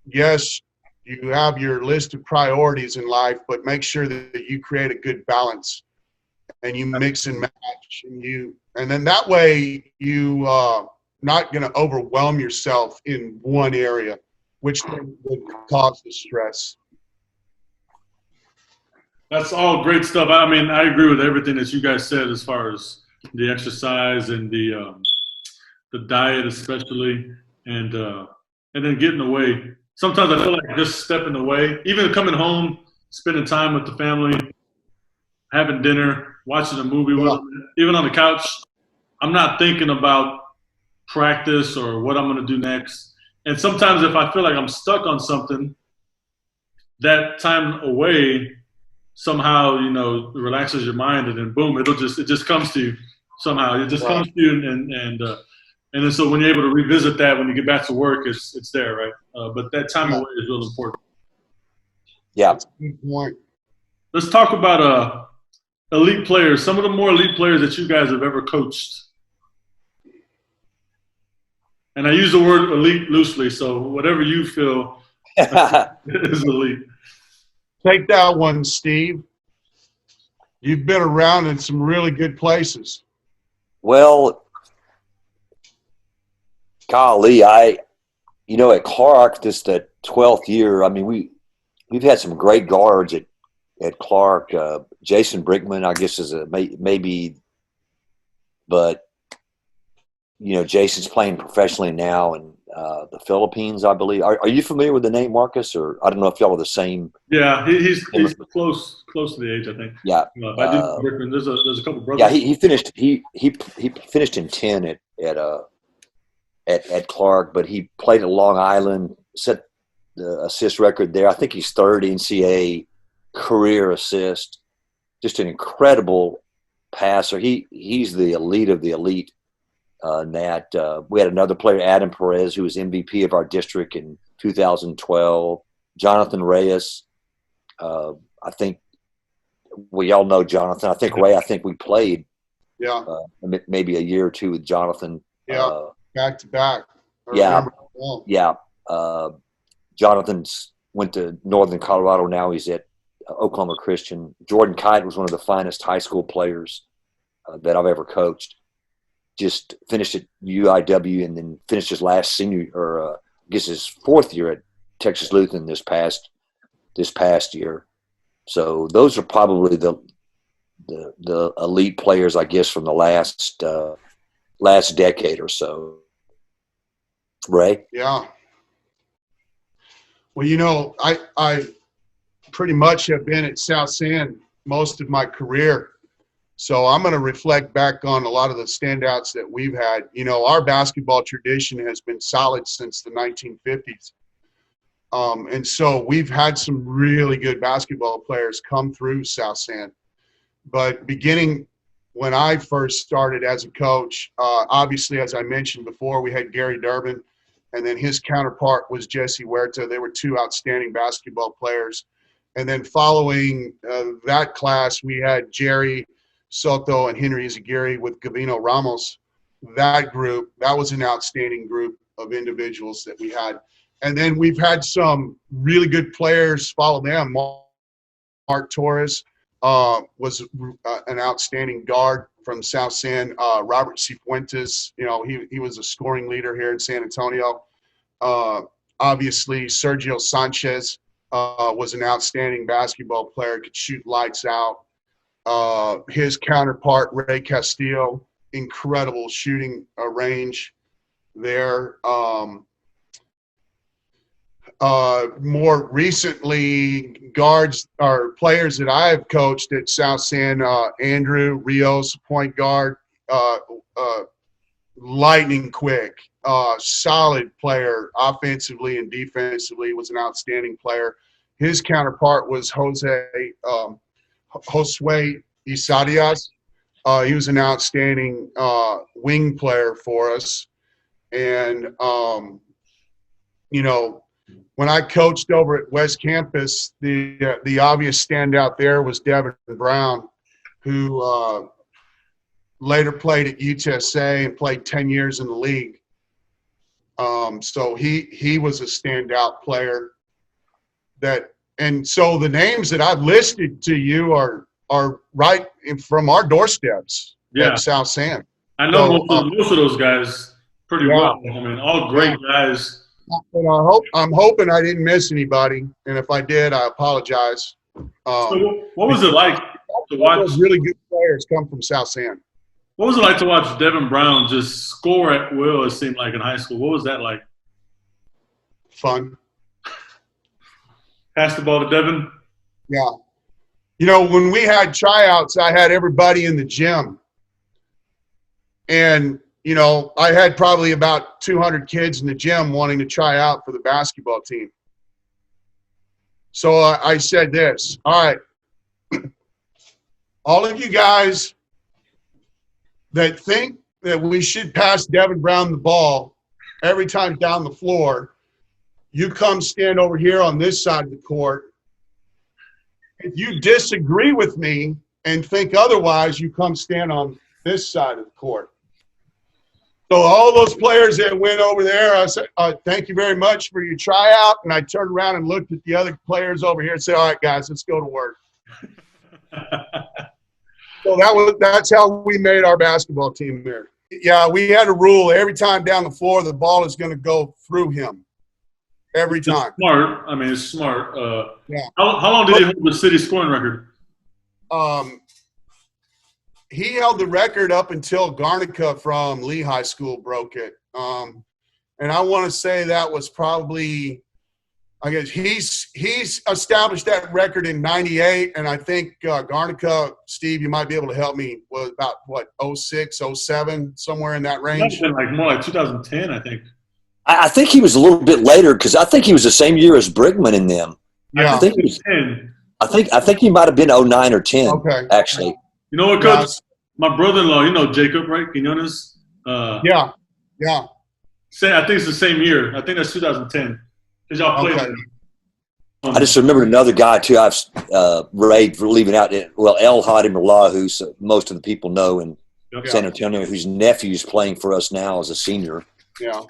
yes, you have your list of priorities in life, but make sure that you create a good balance and you mix and match, and then that way you not going to overwhelm yourself in one area, which would cause the stress. That's all great stuff. I mean, I agree with everything that you guys said as far as the exercise and the diet, especially, and then getting away. Sometimes I feel like just stepping away, even coming home, spending time with the family, having dinner, watching a movie with them, even on the couch. I'm not thinking about practice or what I'm going to do next. And sometimes if I feel like I'm stuck on something, that time away somehow, relaxes your mind, and then boom, it just comes to you somehow. It just comes to you, and then so when you're able to revisit that when you get back to work, it's there, right? But that time away is real important. Yeah. That's a good point. Let's talk about elite players. Some of the more elite players that you guys have ever coached. And I use the word elite loosely, so whatever you feel is elite. Take that one, Steve. You've been around in some really good places. Well, golly, at Clark, this the 12th year. I mean, we've had some great guards at Clark. Jason Brickman, I guess, is maybe, but Jason's playing professionally now in the Philippines, I believe. Are you familiar with the name, Marcus? Or I don't know if y'all are the same. Yeah, he's close to the age, I think. Yeah, I do. Brickman. There's a couple brothers. Yeah, he finished. He finished in 10 at Clark, but he played at Long Island, set the assist record there. I think he's third NCAA career assist. Just an incredible passer. He's the elite of the elite. Nat, we had another player, Adam Perez, who was MVP of our district in 2012. Jonathan Reyes. I think we all know Jonathan. I think Ray. I think we played. Yeah. Maybe a year or two with Jonathan. Yeah. Back to back. Yeah. Jonathan's went to Northern Colorado. Now he's at Oklahoma Christian. Jordan Kite was one of the finest high school players that I've ever coached. Just finished at UIW and then finished his last I guess his fourth year at Texas Lutheran this past year. So those are probably the elite players, I guess, from the last decade or so. Ray? Yeah. Well, I pretty much have been at South San most of my career. So I'm going to reflect back on a lot of the standouts that we've had. Our basketball tradition has been solid since the 1950s. And so we've had some really good basketball players come through South San. But beginning when I first started as a coach, obviously, as I mentioned before, we had Gary Durbin, and then his counterpart was Jesse Huerta. They were two outstanding basketball players. And then following that class, we had Jerry Soto and Henry Izaguirre with Gavino Ramos. That group, that was an outstanding group of individuals that we had. And then we've had some really good players follow them. Mark Torres was an outstanding guard from South San. Robert Cifuentes, he was a scoring leader here in San Antonio. Obviously, Sergio Sanchez was an outstanding basketball player, could shoot lights out. His counterpart, Ray Castillo, incredible shooting range there. More recently, guards or players that I have coached at South San, Andrew Rios, point guard, lightning quick, solid player offensively and defensively, was an outstanding player. His counterpart was Josue Isadias. He was an outstanding wing player for us. And, when I coached over at West Campus, the obvious standout there was Devin Brown, who later played at UTSA and played 10 years in the league. So he was a standout player. And so the names that I've listed to you are right from our doorsteps at South San. I know most of those guys pretty well. I mean, all great guys. And I'm hoping I didn't miss anybody, and if I did, I apologize. So what was it like to watch really good players come from South San? What was it like to watch Devin Brown just score at will? It seemed like in high school. What was that like? Fun. Pass the ball to Devin. Yeah. When we had tryouts, I had everybody in the gym, and I had probably about 200 kids in the gym wanting to try out for the basketball team. So I said this, all right, all of you guys that think that we should pass Devin Brown the ball every time down the floor, you come stand over here on this side of the court. If you disagree with me and think otherwise, you come stand on this side of the court. So all those players that went over there, I said, thank you very much for your tryout. And I turned around and looked at the other players over here and said, all right, guys, let's go to work. So that's how we made our basketball team there. Yeah, we had a rule. Every time down the floor, the ball is going to go through him. Every time. It's smart. I mean, it's smart. Yeah. How long did he hold the city scoring record? He held the record up until Garnica from Lee High School broke it. And I want to say that was probably, I guess he's established that record in 98. And I think Garnica, Steve, you might be able to help me, was about, 06, 07, somewhere in that range? Been more like 2010, I think. I think he was a little bit later because I think he was the same year as Brigman and them. Yeah. I think he was 10. I think he might have been 09 or 10, actually. You know what, Coach? My brother-in-law, Jacob, right? Quinones? Yeah. I think it's the same year. I think that's 2010. Because y'all played. Okay. I just remembered another guy, too, I've Ray for leaving out. Well, El Hadi Mullah, who most of the people know in San Antonio, whose nephew's playing for us now as a senior. Yeah.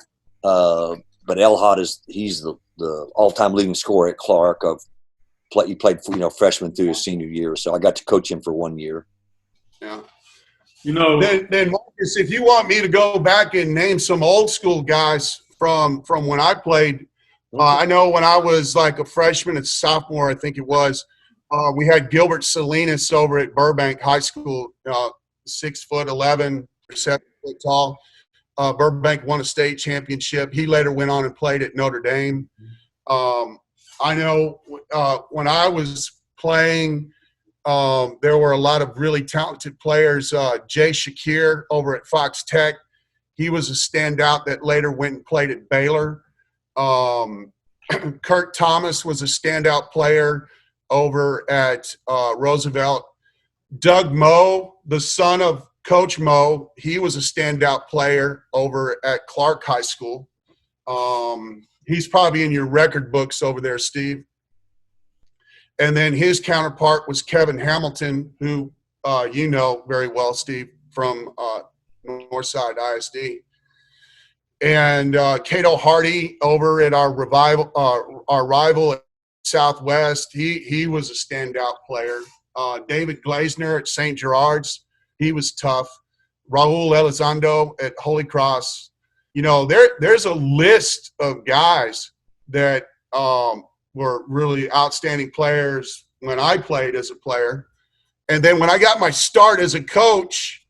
But El Hadi he's the all-time leading scorer at Clark. He played freshman through his senior year, so I got to coach him for 1 year. Yeah. Then Marcus, if you want me to go back and name some old school guys from when I played, I know when I was like a freshman and sophomore, I think it was, we had Gilbert Salinas over at Burbank High School, 6'11", 7 foot tall. Burbank won a state championship. He later went on and played at Notre Dame. I know when I was playing, there were a lot of really talented players. Jay Shakir over at Fox Tech, he was a standout that later went and played at Baylor. Kurt Thomas was a standout player over at Roosevelt. Doug Moe, the son of Coach Moe, he was a standout player over at Clark High School. He's probably in your record books over there, Steve. And then his counterpart was Kevin Hamilton, who you know very well, Steve, from Northside ISD. And Cato Hardy over at our rival at Southwest, he was a standout player. David Glazner at St. Gerard's, he was tough. Raul Elizondo at Holy Cross. There's a list of guys that were really outstanding players when I played as a player. And then when I got my start as a coach,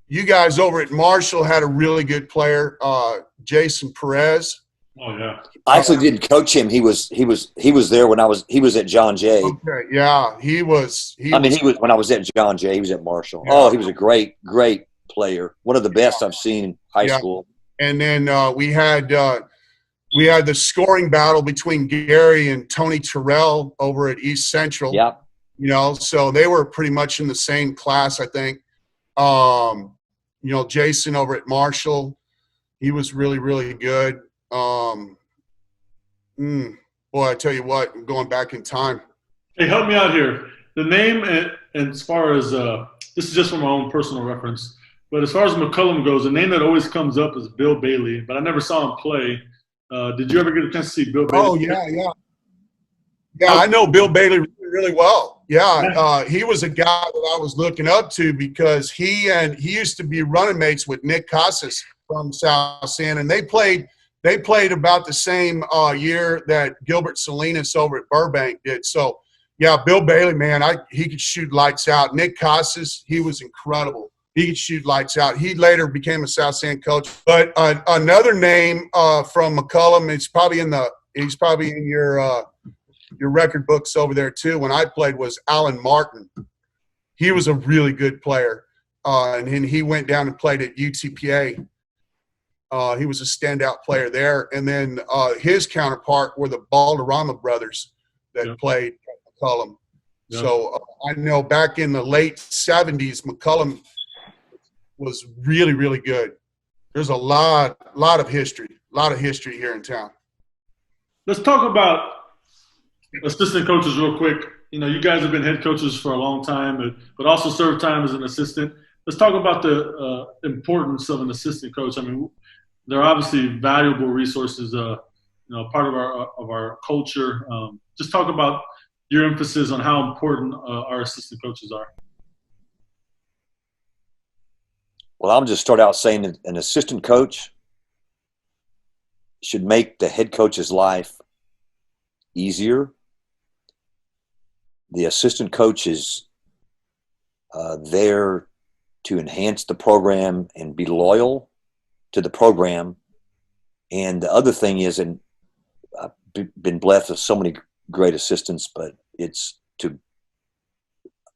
you guys over at Marshall had a really good player, Jason Perez. Oh yeah. I actually didn't coach him. He was there when he was at John Jay. Okay, yeah, he was when I was at John Jay. He was at Marshall. Yeah. Oh, he was a great player. One of the best I've seen in high school. And then we had the scoring battle between Gary and Tony Terrell over at East Central. Yeah. So they were pretty much in the same class, I think. Jason over at Marshall, he was really, really good. Boy, I tell you what, I'm going back in time. Hey, help me out here. The name, and as far as this is just from my own personal reference, but as far as McCullum goes, the name that always comes up is Bill Bailey, but I never saw him play. Did you ever get a chance to see Bill Bailey? Oh, yeah. Yeah, I know Bill Bailey really, really well. Yeah, he was a guy that I was looking up to because he used to be running mates with Nick Casas from South San, and they played about the same year that Gilbert Salinas over at Burbank did. So, yeah, Bill Bailey, man, he could shoot lights out. Nick Casas, he was incredible. He could shoot lights out. He later became a South San coach. But another name from McCullum, he's probably in your record books over there too. When I played was Alan Martin. He was a really good player. and then he went down and played at UTPA. He was a standout player there. And then his counterpart were the Balderrama brothers that played at McCullum. Yep. So I know back in the late 70s, McCullum was really, really good. There's a lot of history here in town. Let's talk about assistant coaches real quick. You know, you guys have been head coaches for a long time, but also served time as an assistant. Let's talk about the importance of an assistant coach. I mean, they're obviously valuable resources, part of our culture. Just talk about your emphasis on how important our assistant coaches are. Well, I'll just start out saying that an assistant coach should make the head coach's life easier. The assistant coach is there to enhance the program and be loyal to the program. And the other thing is, and I've been blessed with so many great assistants, but it's to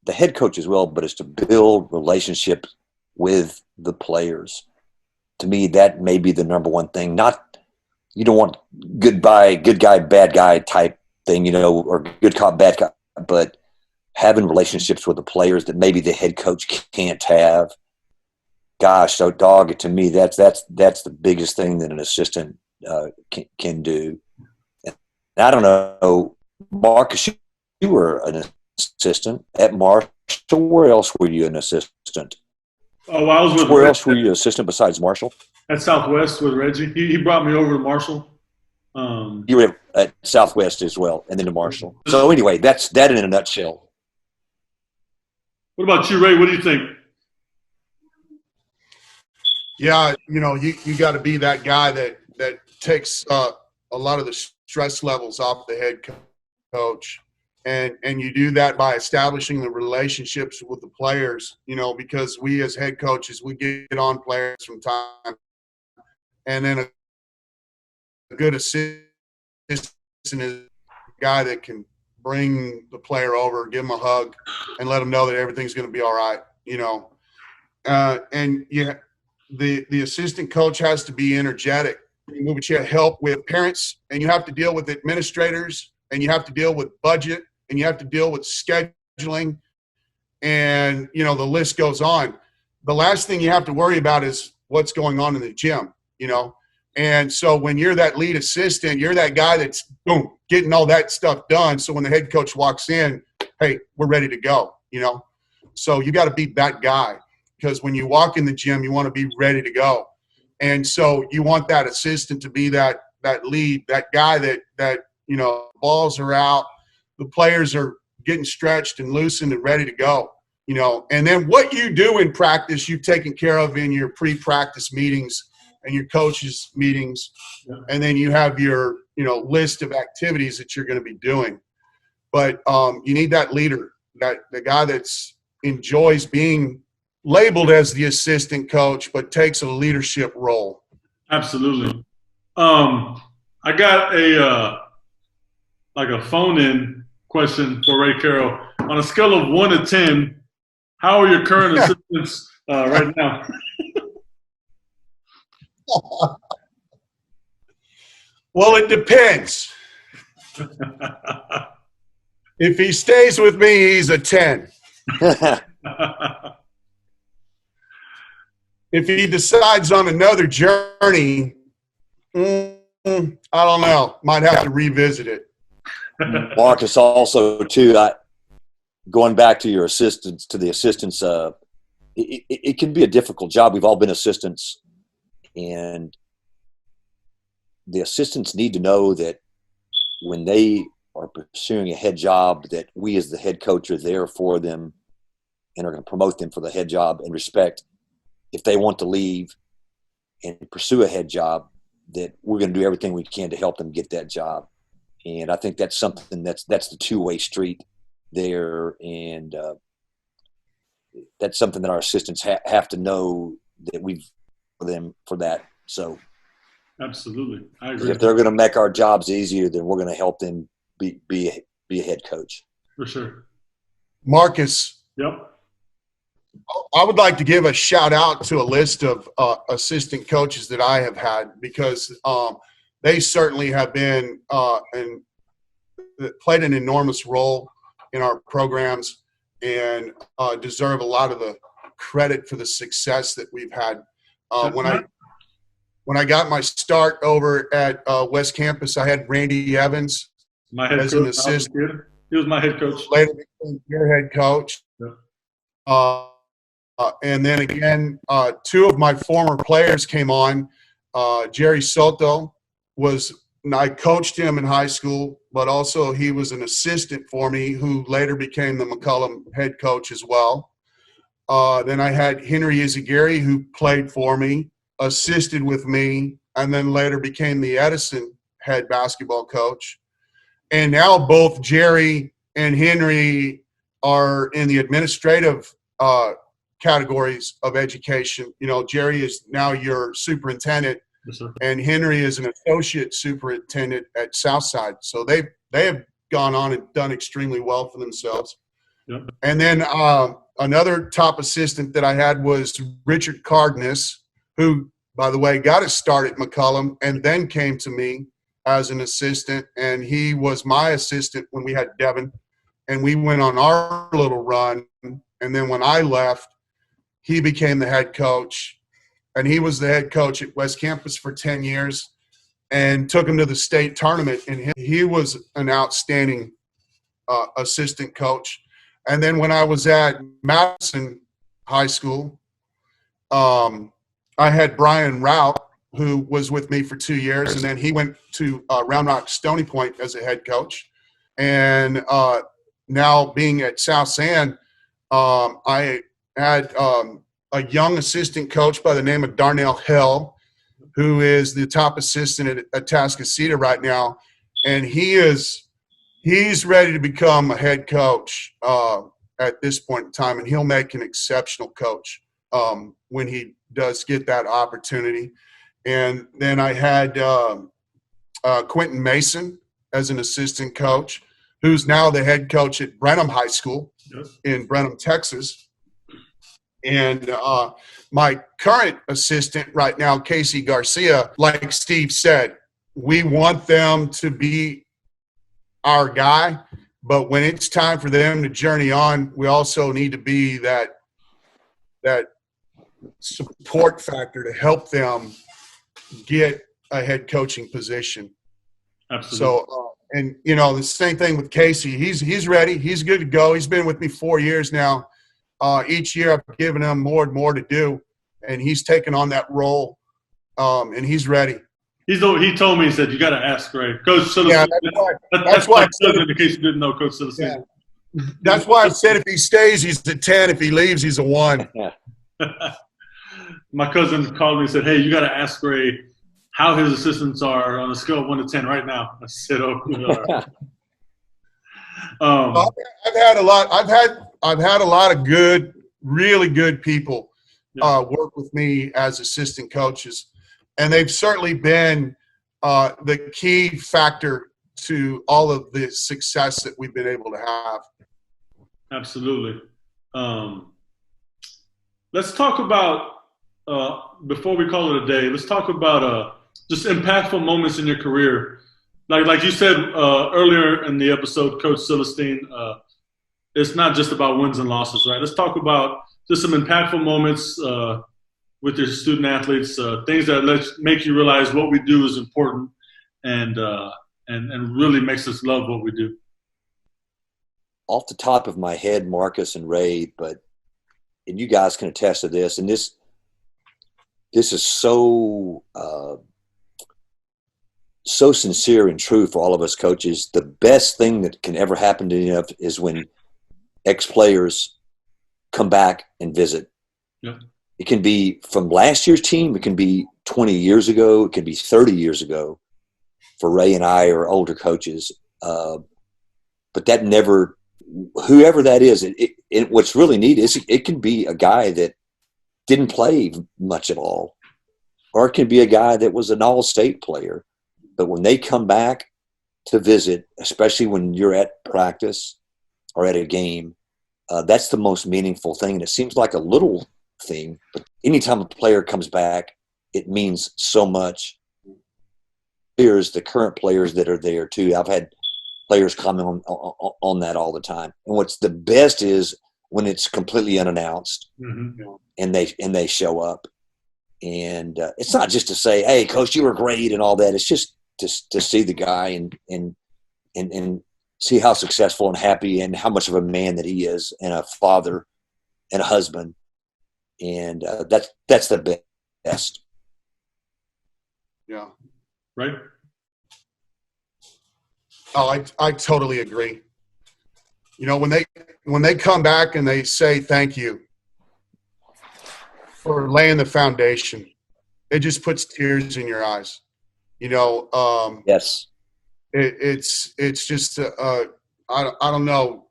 the head coach as well, but it's to build relationships with the players. To me, that may be the number one thing. Not, you don't want good guy, bad guy type thing, or good cop, bad cop, but having relationships with the players that maybe the head coach can't have. Gosh, so dog, to me, that's the biggest thing that an assistant can do. And I don't know, Marcus, you were an assistant at Marshall. Where else were you an assistant? Oh, I was with Where else were you an assistant besides Marshall? At Southwest with Reggie. He brought me over to Marshall. You were at Southwest as well, and then to Marshall. So anyway, that's that in a nutshell. What about you, Ray? What do you think? Yeah, you got to be that guy that takes a lot of the stress levels off the head coach. And you do that by establishing the relationships with the players, because we as head coaches, we get on players from time. And then a good assistant is a guy that can bring the player over, give him a hug, and let him know that everything's going to be all right, the assistant coach has to be energetic. You help with parents, and you have to deal with administrators, and you have to deal with budget, and you have to deal with scheduling, and the list goes on. The last thing you have to worry about is what's going on in the gym, and so when you're that lead assistant, you're that guy that's getting all that stuff done. So when the head coach walks in, hey, we're ready to go, so you got to be that guy, because when you walk in the gym, you want to be ready to go. And so you want that assistant to be that lead, that guy that balls are out, the players are getting stretched and loosened and ready to go, and then what you do in practice, you've taken care of in your pre-practice meetings and your coaches meetings. And then you have your, list of activities that you're going to be doing. But you need that leader, the guy that's enjoys being labeled as the assistant coach, but takes a leadership role. Absolutely. I got a phone-in question for Ray Carroll. On a scale of 1 to 10, how are your current assistants right now? Well, it depends. If he stays with me, he's a 10. If he decides on another journey, I don't know. Might have to revisit it. Marcus, also too, going back to your assistants, it can be a difficult job. We've all been assistants, and the assistants need to know that when they are pursuing a head job, that we as the head coach are there for them and are going to promote them for the head job and respect. If they want to leave and pursue a head job, that we're going to do everything we can to help them get that job. And I think that's something that's the two-way street there. And that's something that our assistants have to know, that we've for them for that. So absolutely, I agree. If they're going to make our jobs easier, then we're going to help them be a head coach. For sure. Marcus. Yep. I would like to give a shout out to a list of assistant coaches that I have had, because they certainly have been and played an enormous role in our programs, and deserve a lot of the credit for the success that we've had. When I got my start over at West Campus, I had Randy Evans as an assistant. He was my head coach. Later became your head coach. Yeah. And then again, two of my former players came on. Jerry Soto I coached him in high school, but also he was an assistant for me, who later became the McCollum head coach as well. Then I had Henry Izagiri, who played for me, assisted with me, and then later became the Edison head basketball coach. And now both Jerry and Henry are in the administrative categories of education. Jerry is now your superintendent, yes, and Henry is an associate superintendent at Southside. So they have gone on and done extremely well for themselves. Yep. And then another top assistant that I had was Richard Cardenas, who, by the way, got his start at McCollum and then came to me as an assistant, and he was my assistant when we had Devin, and we went on our little run. And then when I left, he became the head coach, and he was the head coach at West Campus for 10 years and took him to the state tournament. And he was an outstanding assistant coach. And then when I was at Madison High School, I had Brian Rout, who was with me for 2 years, and then he went to Round Rock Stony Point as a head coach. And now being at South San, I had a young assistant coach by the name of Darnell Hill, who is the top assistant at Atascocita right now, and he's ready to become a head coach at this point in time, and he'll make an exceptional coach when he does get that opportunity. And then I had Quentin Mason as an assistant coach, who's now the head coach at Brenham High School in Brenham, Texas. And my current assistant right now, Casey Garcia, like Steve said, we want them to be our guy, but when it's time for them to journey on, we also need to be that support factor to help them get a head coaching position. Absolutely. So, and the same thing with Casey. He's ready. He's good to go. He's been with me 4 years now. Each year I've given him more and more to do, and he's taken on that role, and he's ready. He told me, he said, you got to ask Ray. Coach Sylestine. Yeah, that's why I said, in case you didn't know, Coach Sylestine. Yeah. That's why I said if he stays, he's a 10. If he leaves, he's a 1. My cousin called me and said, hey, you got to ask Ray how his assistants are on a scale of 1 to 10 right now. I said, oh, I've had a lot of good, really good people work with me as assistant coaches, and they've certainly been the key factor to all of the success that we've been able to have. Absolutely. Let's talk about before we call it a day. Let's talk about just impactful moments in your career. Like you said earlier in the episode, Coach Sylestine, it's not just about wins and losses, right? Let's talk about just some impactful moments with your student athletes, things that make you realize what we do is important and really makes us love what we do. Off the top of my head, Marcus and Ray, and you guys can attest to this, and this is so sincere and true for all of us coaches. The best thing that can ever happen to you is when ex-players come back and visit. Yeah. It can be from last year's team. It can be 20 years ago. It can be 30 years ago for Ray and I or older coaches. But that never – whoever that is, what's really neat is it can be a guy that didn't play much at all, or it can be a guy that was an all-state player. But when they come back to visit, especially when you're at practice or at a game, that's the most meaningful thing. And it seems like a little thing, but anytime a player comes back, it means so much. Here's the current players that are there too. I've had players comment on that all the time. And what's the best is when it's completely unannounced, and they show up. And it's not just to say, "Hey, coach, you were great," and all that. It's just to see the guy and see how successful and happy and how much of a man that he is, and a father and a husband. And that's the best. Yeah. Right. Oh, I totally agree. You know, when they come back and they say thank you for laying the foundation, it just puts tears in your eyes. You know, Yes. It's just I don't know.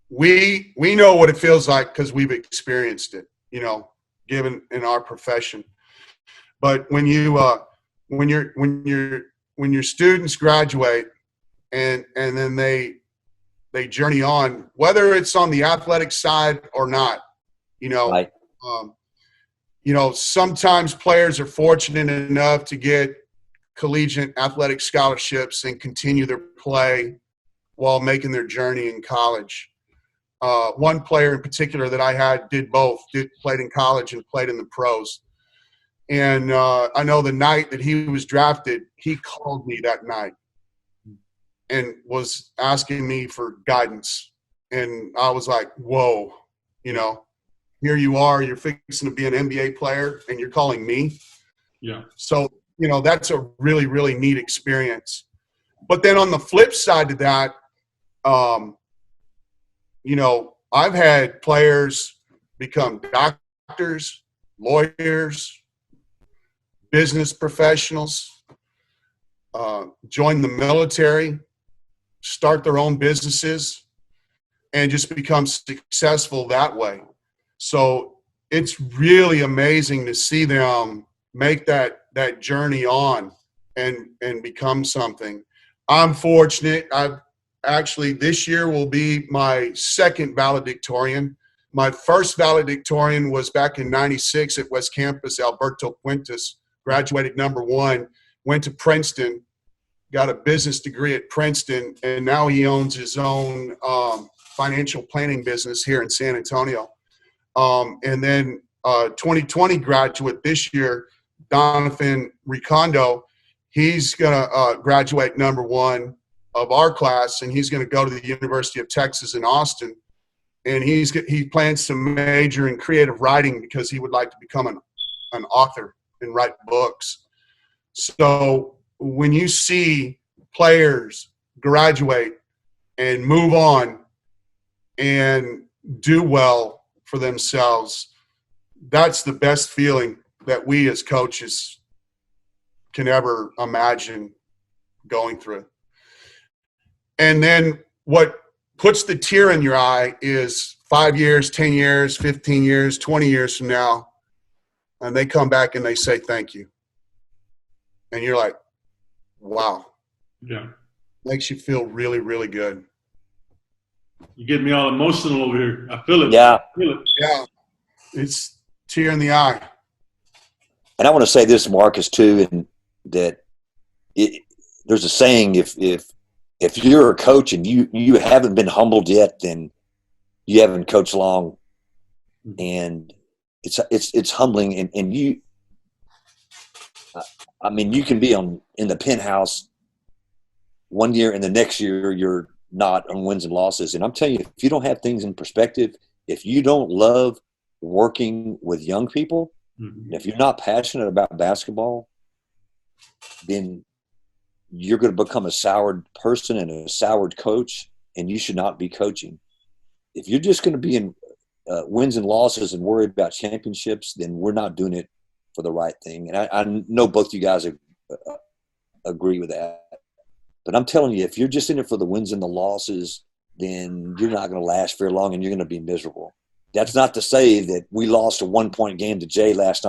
We know what it feels like because we've experienced it. You know, given in our profession. But when your students graduate and then they journey on, whether it's on the athletic side or not, you know, Right. You know, sometimes players are fortunate enough to get collegiate athletic scholarships and continue their play while making their journey in college. One player in particular that I had did both, played in college and played in the pros. And I know the night that he was drafted, he called me that night and was asking me for guidance. And I was like, whoa, you know, here you are, you're fixing to be an NBA player and you're calling me. Yeah. So, you know, that's a really, really neat experience. But then on the flip side to that, you know, I've had players become doctors, lawyers, business professionals, join the military, start their own businesses, and just become successful that way. So it's really amazing to see them make that journey on and become something. I'm fortunate. I've actually, this year will be my second valedictorian. My first valedictorian was back in '96 at West Campus. Alberto Quintas graduated #1, went to Princeton, got a business degree at Princeton, and now he owns his own financial planning business here in San Antonio. And then 2020 graduate this year, Donovan Ricondo, he's going to graduate #1 of our class, and he's going to go to the University of Texas in Austin. And he plans to major in creative writing because he would like to become an author and write books. So when you see players graduate and move on and do well for themselves, that's the best feeling that we as coaches can ever imagine going through. And then what puts the tear in your eye is 5 years, 10 years, 15 years, 20 years from now, and they come back and they say thank you. And you're like, wow. Yeah. Makes you feel really, really good. You get me all emotional over here. I feel it. Yeah. I feel it. Yeah. It's tear in the eye. And I want to say this, Marcus, too, and that there's a saying: if you're a coach and you haven't been humbled yet, then you haven't coached long. And it's humbling, and you. I mean, you can be in the penthouse one year, and the next year you're not on wins and losses. And I'm telling you, if you don't have things in perspective, if you don't love working with young people, if you're not passionate about basketball, then you're going to become a soured person and a soured coach, and you should not be coaching. If you're just going to be in wins and losses and worry about championships, then we're not doing it for the right thing. And I know both you guys agree with that. But I'm telling you, if you're just in it for the wins and the losses, then you're not going to last very long and you're going to be miserable. That's not to say that we lost a 1-point game to Jay last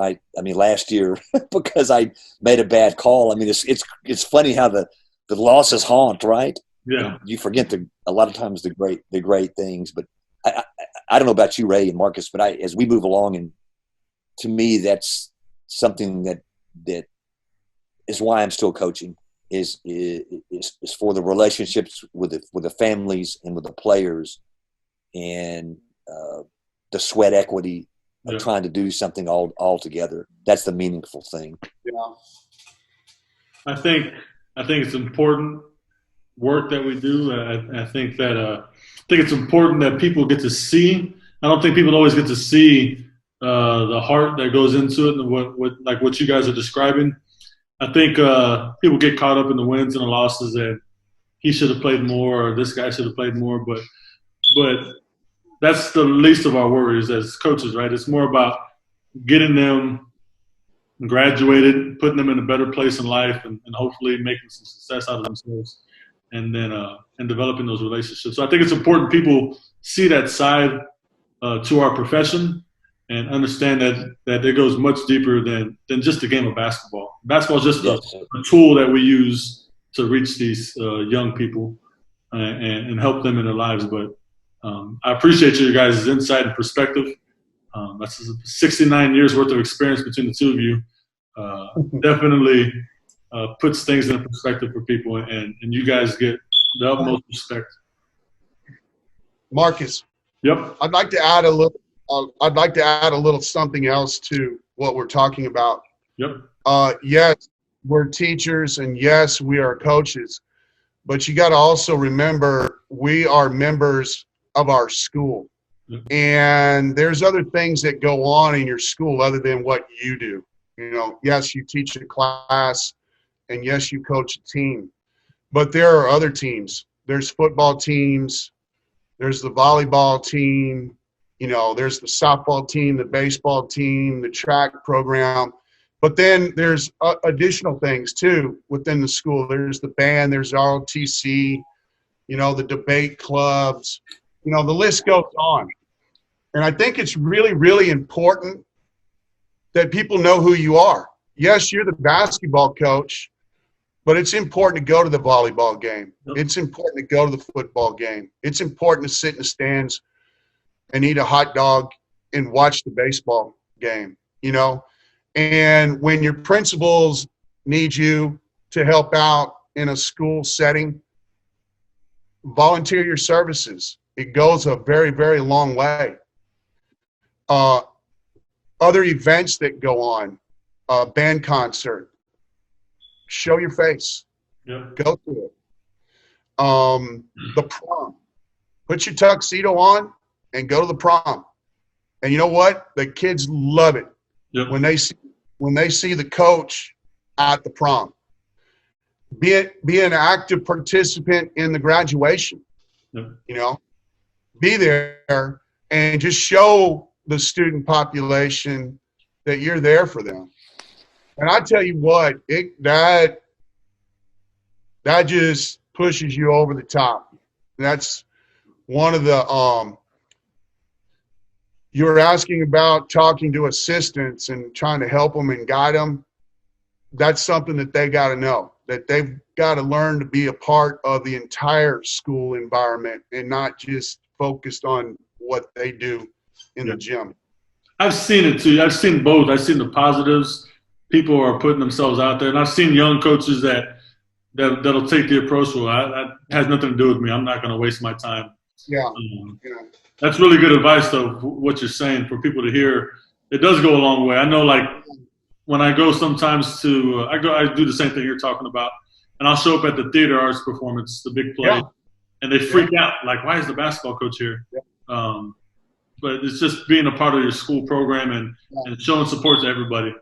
year because I made a bad call. I mean, it's funny how the losses haunt, right? Yeah. You forget a lot of times the great things. But I don't know about you, Ray and Marcus, but as we move along, and to me, that's something that is why I'm still coaching is for the relationships with the families and with the players, and the sweat equity of trying to do something all together. That's the meaningful thing. Yeah. I think it's important work that we do. I think it's important that people get to see. I don't think people always get to see the heart that goes into it, and what you guys are describing. I think people get caught up in the wins and the losses, that he should have played more or this guy should have played more, but that's the least of our worries as coaches, right? It's more about getting them graduated, putting them in a better place in life, and hopefully making some success out of themselves, and then and developing those relationships. So I think it's important people see that side to our profession and understand that it goes much deeper than just a game of basketball. Basketball is just a tool that we use to reach these young people and help them in their lives. But I appreciate your guys' insight and perspective. That's 69 years worth of experience between the two of you. Definitely puts things in perspective for people, and you guys get the utmost respect. Marcus. Yep. I'd like to add a little something else to what we're talking about. Yep. Yes, we're teachers, and yes, we are coaches, but you got to also remember we are members of our school. And there's other things that go on in your school other than what you do. You know, yes, you teach a class, and yes, you coach a team, but there are other teams. There's football teams, there's the volleyball team, you know, there's the softball team, the baseball team, the track program. But then there's additional things too within the school. There's the band, there's ROTC, you know, the debate clubs, you know, the list goes on. And I think it's really, really important that people know who you are. Yes, you're the basketball coach, but it's important to go to the volleyball game. It's important to go to the football game. It's important to sit in the stands and eat a hot dog and watch the baseball game, you know. And when your principals need you to help out in a school setting, volunteer your services. It goes a very, very long way. Other events that go on, band concert, show your face. Yeah. Go to it. The prom. Put your tuxedo on and go to the prom. And you know what? The kids love it. Yep. When they see the coach at the prom. Be an active participant in the graduation. Yep. You know, be there and just show the student population that you're there for them. And I tell you what, that just pushes you over the top. That's one of the you were asking about talking to assistants and trying to help them and guide them. That's something that they got to know, that they've got to learn to be a part of the entire school environment and not just focused on what they do in the gym. I've seen it too. I've seen both. I've seen the positives. People are putting themselves out there, and I've seen young coaches that'll take the approach. Well, that has nothing to do with me. I'm not going to waste my time. Yeah. That's really good advice, though. What you're saying for people to hear, it does go a long way. I know, like when I go sometimes to, I do the same thing you're talking about, and I'll show up at the theater arts performance, the big play, and they freak out. Like, why is the basketball coach here? Yeah. But it's just being a part of your school program and showing support to everybody.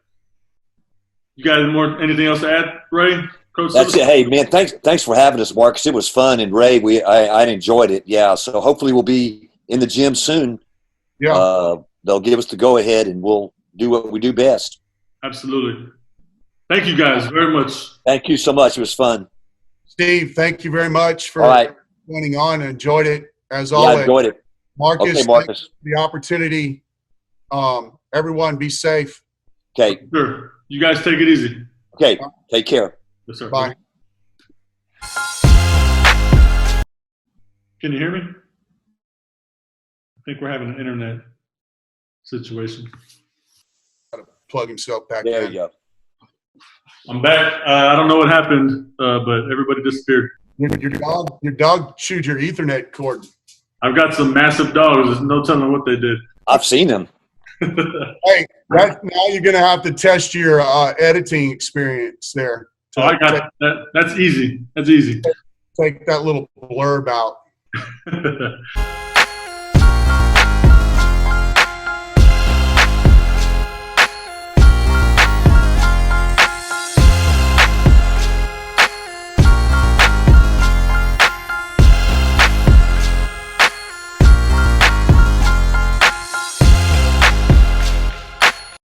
You got anything else to add, Ray? Coach That's it. Hey, man, thanks for having us, Marcus. It was fun, and Ray, I enjoyed it. Yeah, so hopefully we'll be in the gym soon. Yeah, they'll give us the go ahead, and we'll do what we do best. Absolutely. Thank you guys very much. Thank you so much. It was fun. Steve, thank you very much for joining on. I enjoyed it as Yeah, always. I enjoyed it. Marcus, okay, Marcus. The opportunity. Everyone be safe. Okay. Sure. You guys take it easy. Okay. Take care. Yes, sir. Bye. Can you hear me? think we're having an internet situation. Plug himself back There in. you go. I'm back. I don't know what happened, but everybody disappeared. Your dog chewed your Ethernet cord. I've got some massive dogs. There's no telling what they did. I've seen them. Hey, now you're going to have to test your editing experience there. Oh, I got that. That's easy. That's easy. Take that little blurb out.